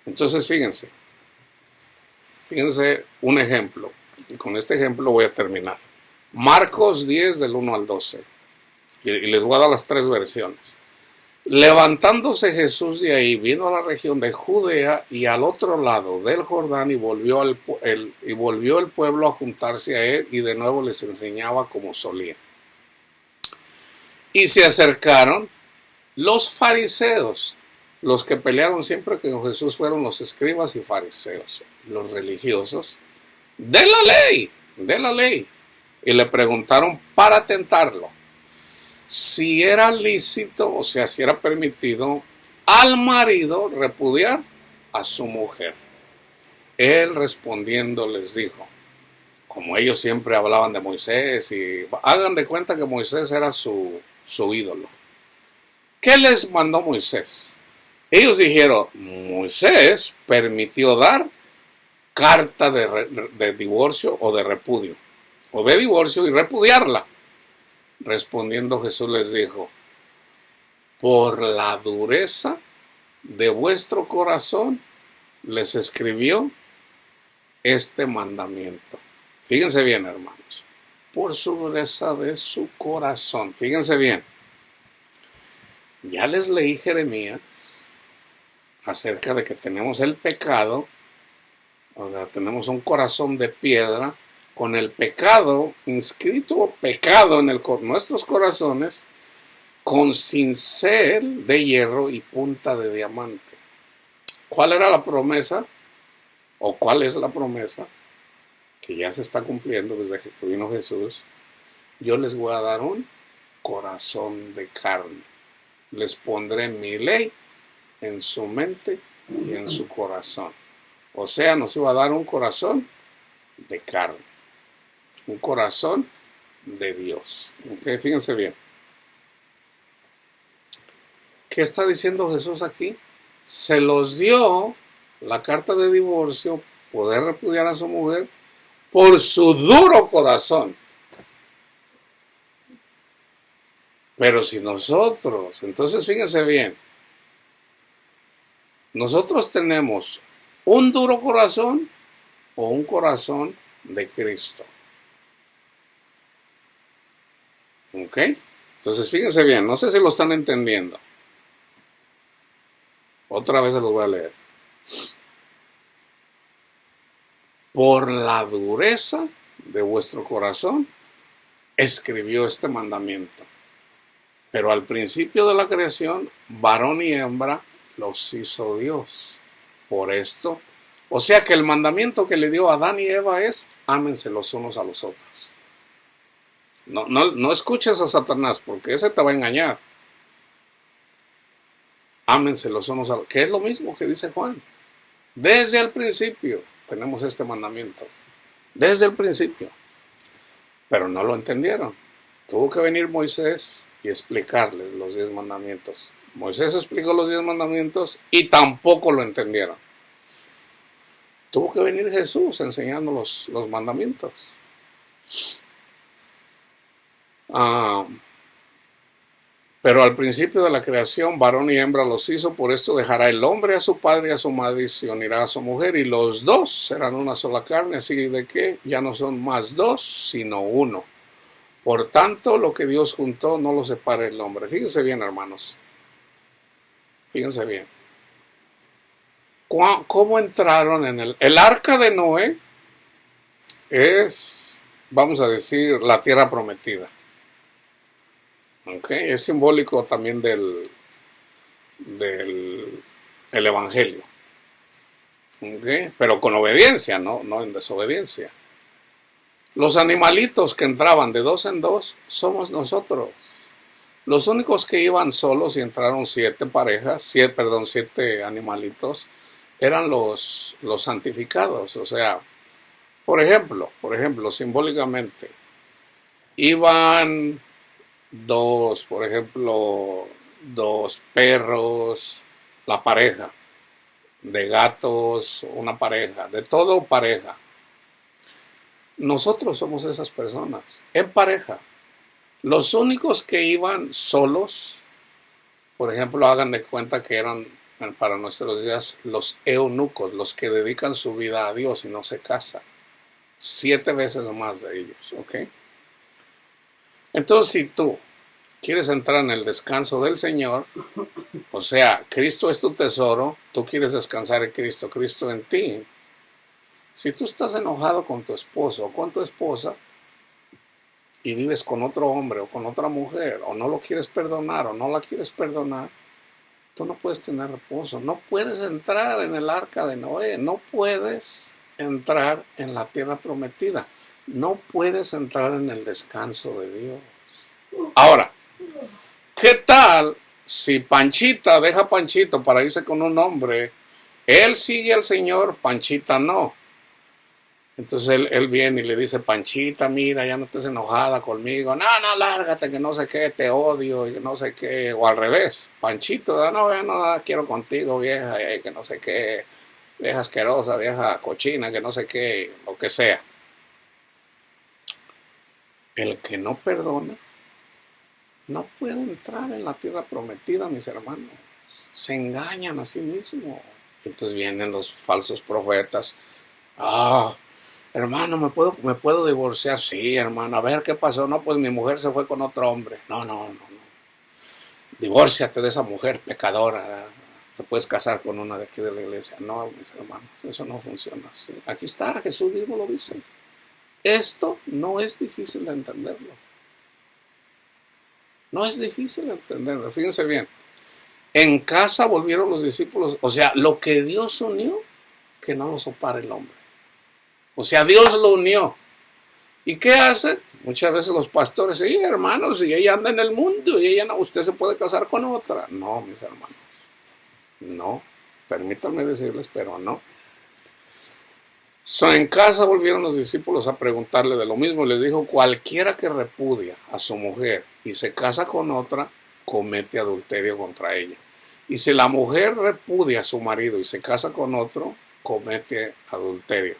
Entonces, fíjense un ejemplo. Y con este ejemplo voy a terminar. Marcos 10 del 1 al 12. Y les voy a dar las 3 versiones. Levantándose Jesús de ahí, vino a la región de Judea y al otro lado del Jordán y volvió el pueblo a juntarse a él y de nuevo les enseñaba como solía. Y se acercaron los fariseos Los que pelearon siempre con Jesús fueron los escribas y fariseos, los religiosos de la ley. Y le preguntaron para tentarlo si era lícito, o sea, si era permitido al marido repudiar a su mujer. Él respondiendo les dijo, como ellos siempre hablaban de Moisés, y hagan de cuenta que Moisés era su ídolo. ¿Qué les mandó Moisés? Ellos dijeron, Moisés permitió dar carta de divorcio o de repudio, o de divorcio y repudiarla. Respondiendo Jesús les dijo, por la dureza de vuestro corazón les escribió este mandamiento. Fíjense bien, hermanos, por su dureza de su corazón. Fíjense bien, ya les leí Jeremías acerca de que tenemos el pecado, o sea, tenemos un corazón de piedra, con el pecado, inscrito pecado en nuestros corazones, con cincel de hierro y punta de diamante. ¿Cuál era la promesa? ¿O cuál es la promesa? Que ya se está cumpliendo desde que vino Jesús. Yo les voy a dar un corazón de carne. Les pondré mi ley en su mente y en su corazón. O sea, nos iba a dar un corazón de carne. Un corazón de Dios. ¿Okay? Fíjense bien. ¿Qué está diciendo Jesús aquí? Se los dio la carta de divorcio, poder repudiar a su mujer, por su duro corazón. Pero si nosotros, entonces fíjense bien, nosotros tenemos un duro corazón o un corazón de Cristo. ¿Ok? Entonces fíjense bien, no sé si lo están entendiendo. Otra vez se los voy a leer. Por la dureza de vuestro corazón escribió este mandamiento. Pero al principio de la creación, varón y hembra los hizo Dios. Por esto, o sea que el mandamiento que le dio a Adán y Eva es, ámense los unos a los otros. No escuches a Satanás, porque ese te va a engañar. Ámense los unos a los otros, que es lo mismo que dice Juan. Desde el principio tenemos este mandamiento. Desde el principio. Pero no lo entendieron. Tuvo que venir Moisés y explicarles los 10 mandamientos. Moisés explicó los 10 mandamientos y tampoco lo entendieron. Tuvo que venir Jesús enseñando los mandamientos. Pero al principio de la creación, varón y hembra los hizo, por esto dejará el hombre a su padre y a su madre y se unirá a su mujer, y los dos serán una sola carne, así de que ya no son más dos, sino uno. Por tanto, lo que Dios juntó no lo separe el hombre. Fíjense bien, hermanos. Fíjense bien. ¿Cómo entraron en el arca de Noé? Es, vamos a decir, la tierra prometida. Okay. Es simbólico también del evangelio. Okay. Pero con obediencia, no en desobediencia. Los animalitos que entraban de dos en dos somos nosotros. Los únicos que iban solos y entraron 7 animalitos eran los santificados. O sea, por ejemplo, simbólicamente, iban dos perros, la pareja, de gatos, una pareja, de todo pareja. Nosotros somos esas personas, en pareja. Los únicos que iban solos, por ejemplo, hagan de cuenta que eran para nuestros días los eunucos, los que dedican su vida a Dios y no se casan. 7 veces más de ellos, ¿ok? Entonces, si tú quieres entrar en el descanso del Señor, o sea, Cristo es tu tesoro, tú quieres descansar en Cristo, Cristo en ti. Si tú estás enojado con tu esposo o con tu esposa y vives con otro hombre o con otra mujer, o no lo quieres perdonar o no la quieres perdonar, Tú no puedes tener reposo, no puedes entrar en el arca de Noé, no puedes entrar en la tierra prometida, no puedes entrar en el descanso de Dios. Ahora, ¿qué tal si Panchita deja a Panchito para irse con un hombre? Él sigue al Señor, Panchita no. Entonces él viene y le dice, Panchita, mira, ya no estés enojada conmigo. No, no, lárgate, que no sé qué, te odio, y que no sé qué. O al revés, Panchito, no, ya no quiero contigo, vieja, que no sé qué, vieja asquerosa, vieja cochina, que no sé qué, lo que sea. El que no perdona no puede entrar en la tierra prometida, mis hermanos. Se engañan a sí mismos. Entonces vienen los falsos profetas. Ah, hermano, ¿me puedo divorciar? Sí, hermano. A ver qué pasó. No, pues mi mujer se fue con otro hombre. No, no, no, no. Divórciate de esa mujer pecadora. Te puedes casar con una de aquí de la iglesia. No, mis hermanos, eso no funciona así. Aquí está, Jesús mismo lo dice. Esto no es difícil de entenderlo. No es difícil de entenderlo. Fíjense bien. En casa volvieron los discípulos. O sea, lo que Dios unió, que no lo separe el hombre. O sea, Dios lo unió. ¿Y qué hace? Muchas veces los pastores, sí, hermanos, y ella anda en el mundo, y ella no, usted se puede casar con otra. No, mis hermanos, no. Permítanme decirles, pero no. En casa volvieron los discípulos a preguntarle de lo mismo. Les dijo, cualquiera que repudia a su mujer y se casa con otra, comete adulterio contra ella. Y si la mujer repudia a su marido y se casa con otro, comete adulterio.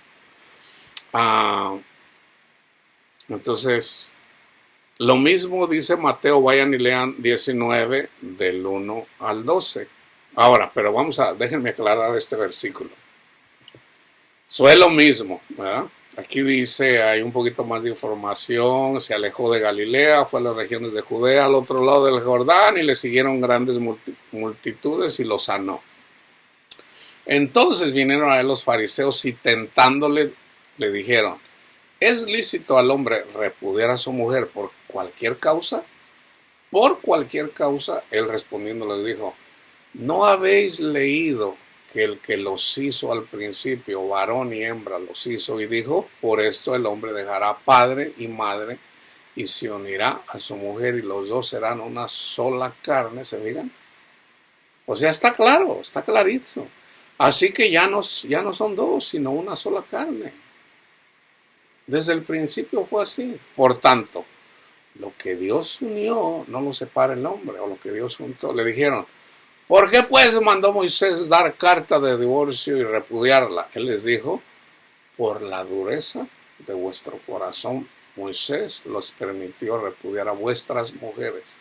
Entonces, lo mismo dice Mateo, vayan y lean 19 del 1 al 12. Ahora, pero déjenme aclarar este versículo. Eso es lo mismo, ¿verdad? Aquí dice, hay un poquito más de información, se alejó de Galilea, fue a las regiones de Judea, al otro lado del Jordán, y le siguieron grandes multitudes y lo sanó. Entonces vinieron a él los fariseos y tentándole, le dijeron, ¿es lícito al hombre repudiar a su mujer por cualquier causa? Por cualquier causa, él respondiendo les dijo, ¿no habéis leído que el que los hizo al principio, varón y hembra, los hizo? Y dijo, por esto el hombre dejará padre y madre y se unirá a su mujer y los dos serán una sola carne, ¿se fijan? O sea, está claro, está clarito. Así que ya no son dos, sino una sola carne. Desde el principio fue así. Por tanto, lo que Dios unió no lo separa el hombre, o lo que Dios juntó. Le dijeron, ¿por qué pues mandó Moisés dar carta de divorcio y repudiarla? Él les dijo, por la dureza de vuestro corazón, Moisés los permitió repudiar a vuestras mujeres.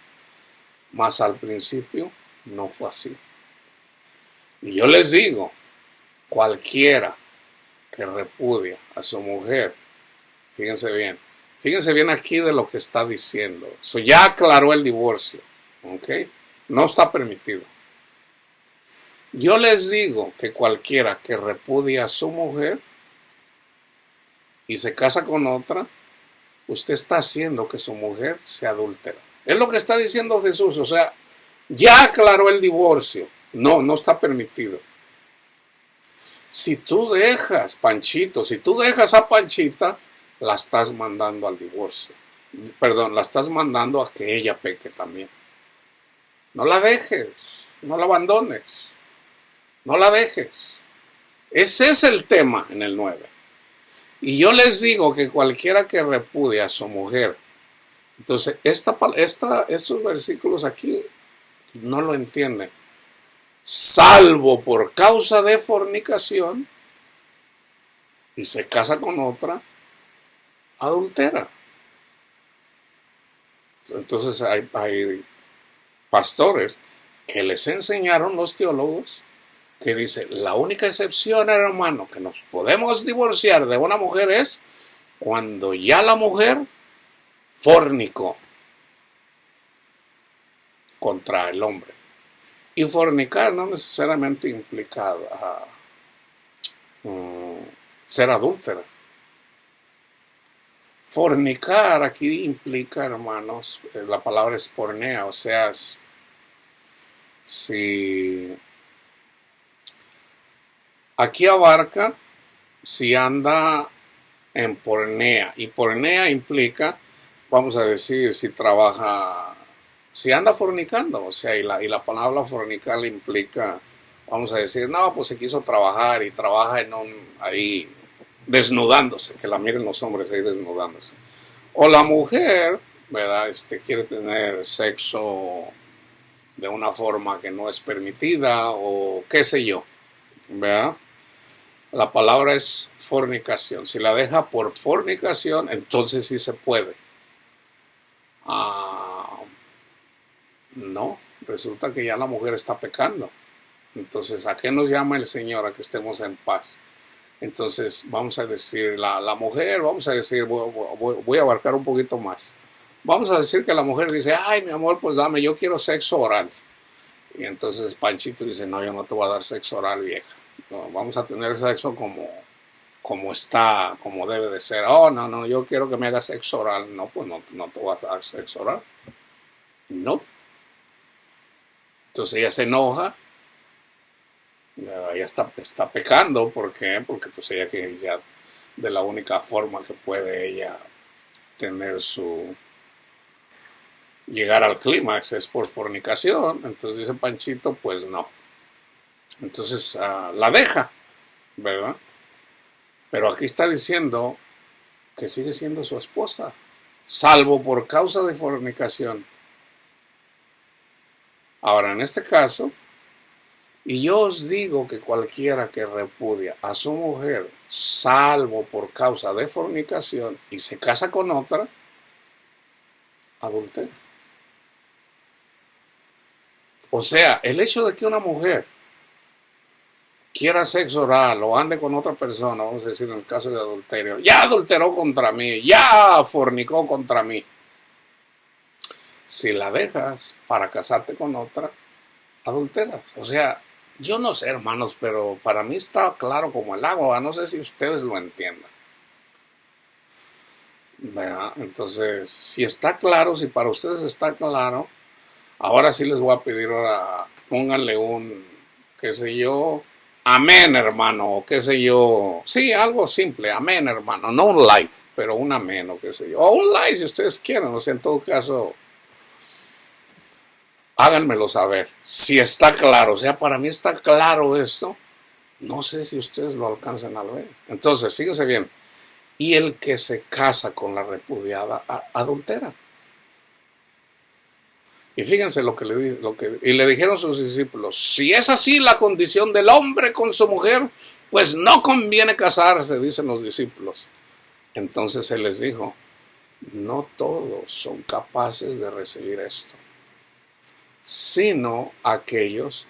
Mas al principio no fue así. Y yo les digo, cualquiera que repudia a su mujer, fíjense bien aquí de lo que está diciendo. Eso ya aclaró el divorcio, ¿ok? No está permitido. Yo les digo que cualquiera que repudia a su mujer y se casa con otra, usted está haciendo que su mujer sea adúltera. Es lo que está diciendo Jesús, o sea, ya aclaró el divorcio. No está permitido. Si tú dejas, Panchito, si tú dejas a Panchita, la estás mandando al divorcio. Perdón, la estás mandando a que ella peque también. No la dejes, no la abandones, no la dejes. Ese es el tema en el 9. Y yo les digo que cualquiera que repudie a su mujer, entonces estos versículos aquí no lo entienden. Salvo por causa de fornicación y se casa con otra, adultera. Entonces hay pastores que les enseñaron los teólogos que dice, la única excepción, hermano, que nos podemos divorciar de una mujer es cuando ya la mujer fornicó contra el hombre. Y fornicar no necesariamente implica ser adúltera. Fornicar aquí implica, hermanos, la palabra es pornea, o sea, Si aquí abarca si anda en pornea, y pornea implica, vamos a decir, si trabaja, si anda fornicando, o sea, y la palabra fornicar implica, vamos a decir, no, pues se quiso trabajar y trabaja ahí desnudándose, que la miren los hombres ahí desnudándose. O la mujer, ¿verdad? Quiere tener sexo de una forma que no es permitida o qué sé yo, ¿verdad? La palabra es fornicación. Si la deja por fornicación, entonces sí se puede. No, resulta que ya la mujer está pecando. Entonces, ¿a qué nos llama el Señor? A que estemos en paz. Entonces, vamos a decir, la mujer, vamos a decir, voy a abarcar un poquito más. Vamos a decir que la mujer dice, ay, mi amor, pues dame, yo quiero sexo oral. Y entonces Panchito dice, no, yo no te voy a dar sexo oral, vieja. No, vamos a tener sexo como está, como debe de ser. Oh, no, yo quiero que me hagas sexo oral. No, pues no te vas a dar sexo oral. No. Entonces ella se enoja. Ella está pecando. ¿Por qué? Porque pues ella que ya de la única forma que puede ella tener llegar al clímax es por fornicación. Entonces dice Panchito, pues no. Entonces la deja, ¿verdad? Pero aquí está diciendo que sigue siendo su esposa, salvo por causa de fornicación. Ahora, en este caso, y yo os digo que cualquiera que repudia a su mujer, salvo por causa de fornicación, y se casa con otra, adultera. O sea, el hecho de que una mujer quiera sexo oral o ande con otra persona, vamos a decir en el caso de adulterio, ya adulteró contra mí, ya fornicó contra mí. Si la dejas para casarte con otra, adulteras. O sea, yo no sé, hermanos, pero para mí está claro como el agua. No sé si ustedes lo entiendan. ¿Verdad? Entonces, si está claro, si para ustedes está claro, ahora sí les voy a pedir, ahora pónganle qué sé yo, amén, hermano, o qué sé yo. Sí, algo simple, amén, hermano. No un like, pero un amén, o qué sé yo. O un like si ustedes quieren, o sea, en todo caso, háganmelo saber. Si está claro, o sea, para mí está claro esto. No sé si ustedes lo alcanzan a ver. Entonces, fíjense bien. Y el que se casa con la repudiada adultera. Y fíjense y le dijeron sus discípulos, si es así la condición del hombre con su mujer, pues no conviene casarse, dicen los discípulos. Entonces él les dijo, no todos son capaces de recibir esto, sino aquellos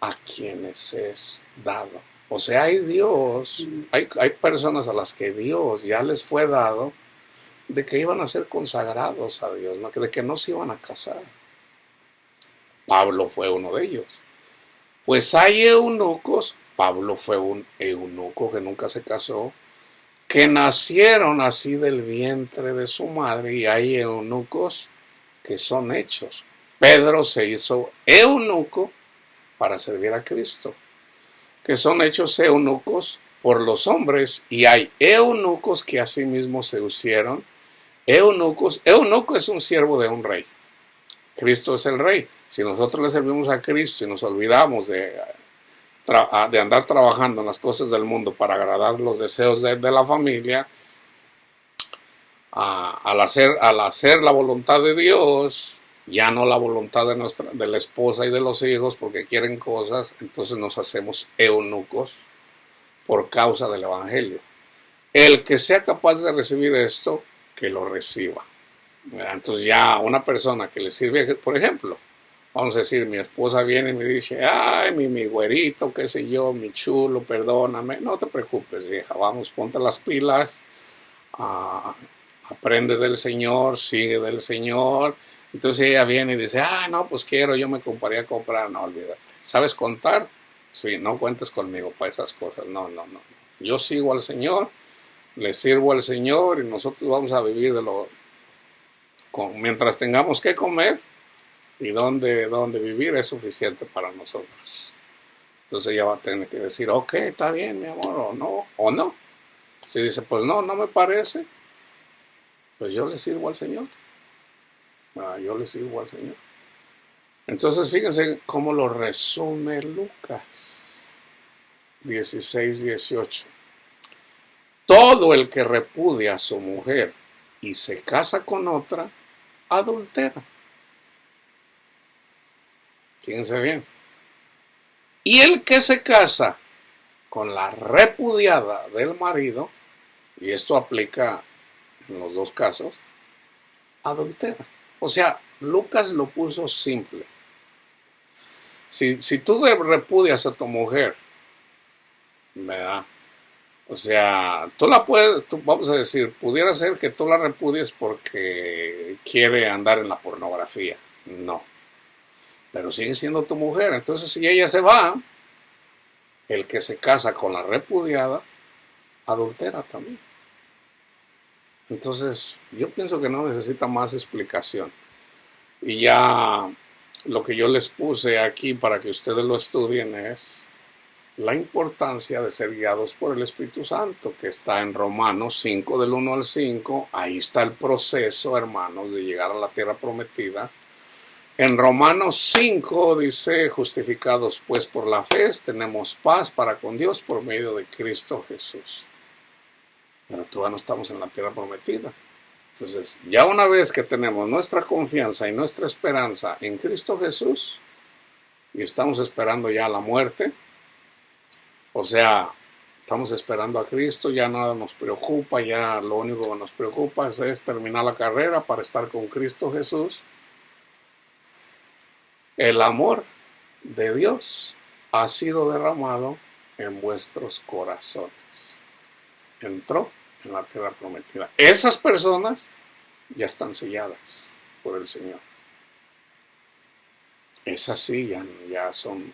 a quienes es dado. O sea, hay personas a las que Dios ya les fue dado de que iban a ser consagrados a Dios, ¿no? De que no se iban a casar. Pablo fue uno de ellos. Pues hay eunucos, Pablo fue un eunuco que nunca se casó, que nacieron así del vientre de su madre, y hay eunucos que son hechos. Pedro se hizo eunuco para servir a Cristo, que son hechos eunucos por los hombres, y hay eunucos que asimismo se hicieron eunucos. Eunuco es un siervo de un rey. Cristo es el rey. Si nosotros le servimos a Cristo y nos olvidamos de andar trabajando en las cosas del mundo para agradar los deseos de la familia, al hacer la voluntad de Dios, ya no la voluntad de la esposa y de los hijos porque quieren cosas, entonces nos hacemos eunucos por causa del evangelio. El que sea capaz de recibir esto, que lo reciba. Entonces ya una persona que le sirve, por ejemplo, vamos a decir, mi esposa viene y me dice, ay, mi güerito, qué sé yo, mi chulo, perdóname. No te preocupes, vieja, vamos, ponte las pilas, aprende del Señor, sigue del Señor. Entonces ella viene y dice, ay, no, pues yo me compraría a comprar. No, olvídate. ¿Sabes contar? Sí, no cuentes conmigo para esas cosas. No. Yo sigo al Señor, le sirvo al Señor y nosotros vamos a vivir mientras tengamos que comer, y donde vivir es suficiente para nosotros. Entonces ella va a tener que decir, ok, está bien, mi amor, o no. Si dice, pues no, no me parece, pues yo le sirvo al Señor. Yo le sirvo al Señor. Entonces fíjense cómo lo resume Lucas 16:18. Todo el que repudia a su mujer y se casa con otra, adultera. Fíjense bien. Y el que se casa con la repudiada del marido, y esto aplica en los dos casos, adultera. O sea, Lucas lo puso simple. Si tú repudias a tu mujer, ¿verdad? O sea, tú la puedes, vamos a decir, pudiera ser que tú la repudies porque quiere andar en la pornografía. No. Pero sigue siendo tu mujer. Entonces, si ella se va, el que se casa con la repudiada, adultera también. Entonces, yo pienso que no necesita más explicación. Y ya lo que yo les puse aquí para que ustedes lo estudien es la importancia de ser guiados por el Espíritu Santo, que está en Romanos 5, del 1 al 5. Ahí está el proceso, hermanos, de llegar a la tierra prometida. En Romanos 5 dice, justificados pues por la fe, tenemos paz para con Dios por medio de Cristo Jesús. Pero todavía no estamos en la tierra prometida. Entonces, ya una vez que tenemos nuestra confianza y nuestra esperanza en Cristo Jesús, y estamos esperando ya la muerte, o sea, estamos esperando a Cristo, ya nada nos preocupa, ya lo único que nos preocupa es terminar la carrera para estar con Cristo Jesús. El amor de Dios ha sido derramado en vuestros corazones. Entró en la tierra prometida. Esas personas ya están selladas por el Señor. Esas sí ya son.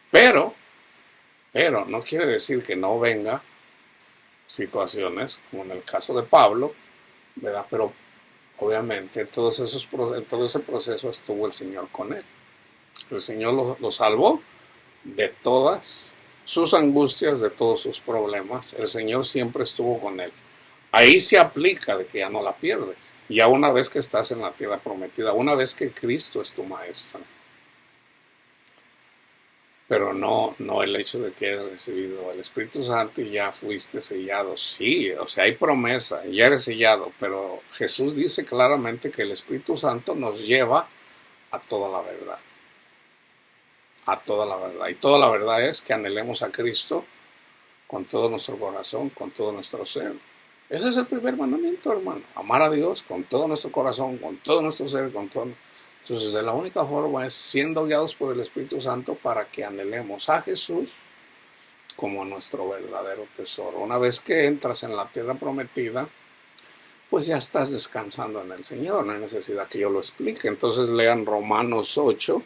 Pero no quiere decir que no venga situaciones, como en el caso de Pablo, ¿verdad? Pero obviamente en todo ese proceso estuvo el Señor con él. El Señor lo salvó de todas sus angustias, de todos sus problemas. El Señor siempre estuvo con él. Ahí se aplica de que ya no la pierdes. Ya una vez que estás en la tierra prometida, una vez que Cristo es tu maestro. Pero no el hecho de que hayas recibido el Espíritu Santo y ya fuiste sellado. Sí, o sea, hay promesa, ya eres sellado, pero Jesús dice claramente que el Espíritu Santo nos lleva a toda la verdad. A toda la verdad. Y toda la verdad es que anhelemos a Cristo con todo nuestro corazón, con todo nuestro ser. Ese es el primer mandamiento, hermano. Amar a Dios con todo nuestro corazón, con todo nuestro ser, con todo. Entonces, la única forma es siendo guiados por el Espíritu Santo para que anhelemos a Jesús como nuestro verdadero tesoro. Una vez que entras en la tierra prometida, pues ya estás descansando en el Señor. No hay necesidad que yo lo explique. Entonces, lean Romanos 8,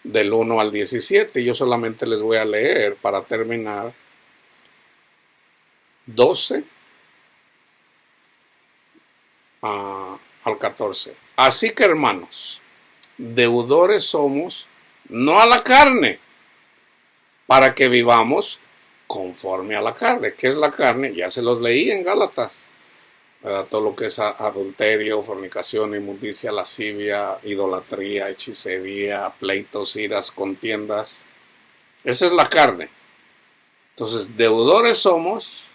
del 1 al 17. Yo solamente les voy a leer para terminar 12 al 14. Así que, hermanos, deudores somos, no a la carne, para que vivamos conforme a la carne. ¿Qué es la carne? Ya se los leí en Gálatas. ¿Verdad? Todo lo que es adulterio, fornicación, inmundicia, lascivia, idolatría, hechicería, pleitos, iras, contiendas. Esa es la carne. Entonces, deudores somos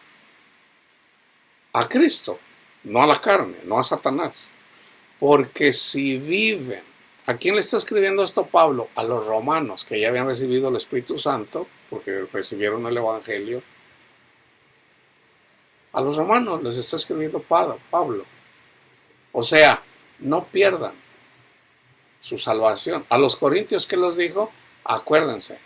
a Cristo, no a la carne, no a Satanás. Porque si viven, ¿a quién le está escribiendo esto Pablo? A los romanos, que ya habían recibido el Espíritu Santo, porque recibieron el Evangelio. A los romanos les está escribiendo Pablo. O sea, no pierdan su salvación. A los corintios, ¿qué les dijo? Acuérdense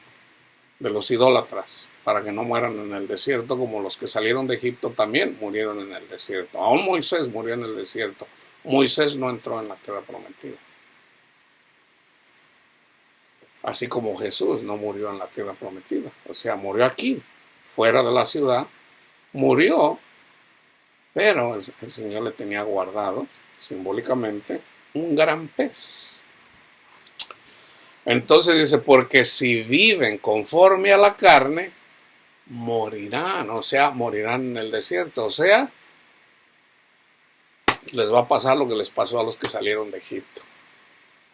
de los idólatras, para que no mueran en el desierto, como los que salieron de Egipto también murieron en el desierto. Aún Moisés murió en el desierto. Moisés no entró en la tierra prometida. Así como Jesús no murió en la tierra prometida. O sea, murió aquí, fuera de la ciudad. Murió, pero el Señor le tenía guardado, simbólicamente, un gran pez. Entonces dice, porque si viven conforme a la carne, morirán, o sea, morirán en el desierto, o sea, les va a pasar lo que les pasó a los que salieron de Egipto.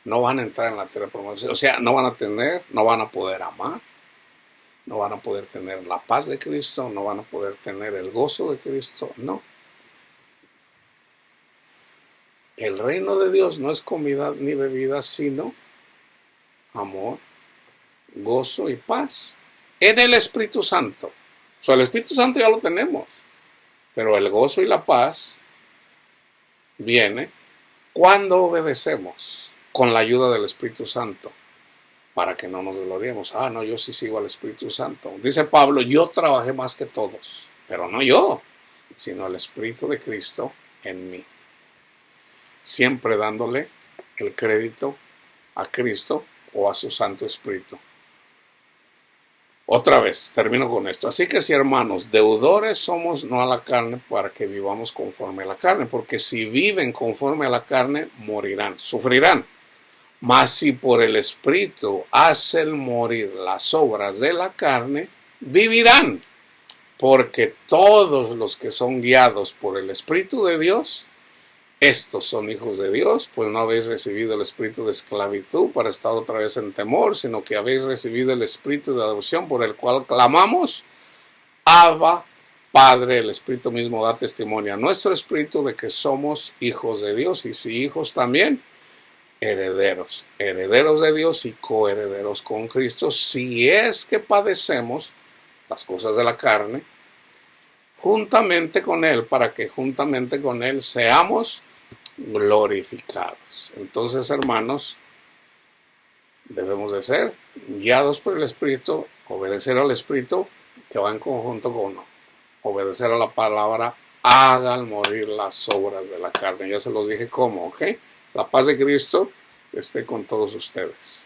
No van a entrar en la tierra prometida, o sea, no van a poder amar, no van a poder tener la paz de Cristo, no van a poder tener el gozo de Cristo, no. El reino de Dios no es comida ni bebida, sino amor, gozo y paz en el Espíritu Santo. O sea, el Espíritu Santo ya lo tenemos, pero el gozo y la paz viene cuando obedecemos con la ayuda del Espíritu Santo, para que no nos gloriemos. Ah, no, yo sí sigo al Espíritu Santo. Dice Pablo, yo trabajé más que todos, pero no yo, sino el Espíritu de Cristo en mí. Siempre dándole el crédito a Cristo o a su Santo Espíritu. Otra vez, termino con esto. Así que si, hermanos, deudores somos no a la carne para que vivamos conforme a la carne, porque si viven conforme a la carne, morirán, sufrirán. Mas si por el Espíritu hacen morir las obras de la carne, vivirán. Porque todos los que son guiados por el Espíritu de Dios, estos son hijos de Dios, pues no habéis recibido el espíritu de esclavitud para estar otra vez en temor, sino que habéis recibido el espíritu de adopción por el cual clamamos, Abba, Padre. El Espíritu mismo da testimonio a nuestro espíritu de que somos hijos de Dios, y si hijos también, herederos, herederos de Dios y coherederos con Cristo, si es que padecemos las cosas de la carne, juntamente con Él, para que juntamente con Él seamos glorificados. Entonces, hermanos, debemos de ser guiados por el Espíritu, obedecer al Espíritu, que va en conjunto con obedecer a la palabra, hagan morir las obras de la carne. Ya se los dije cómo, ¿ok? La paz de Cristo esté con todos ustedes.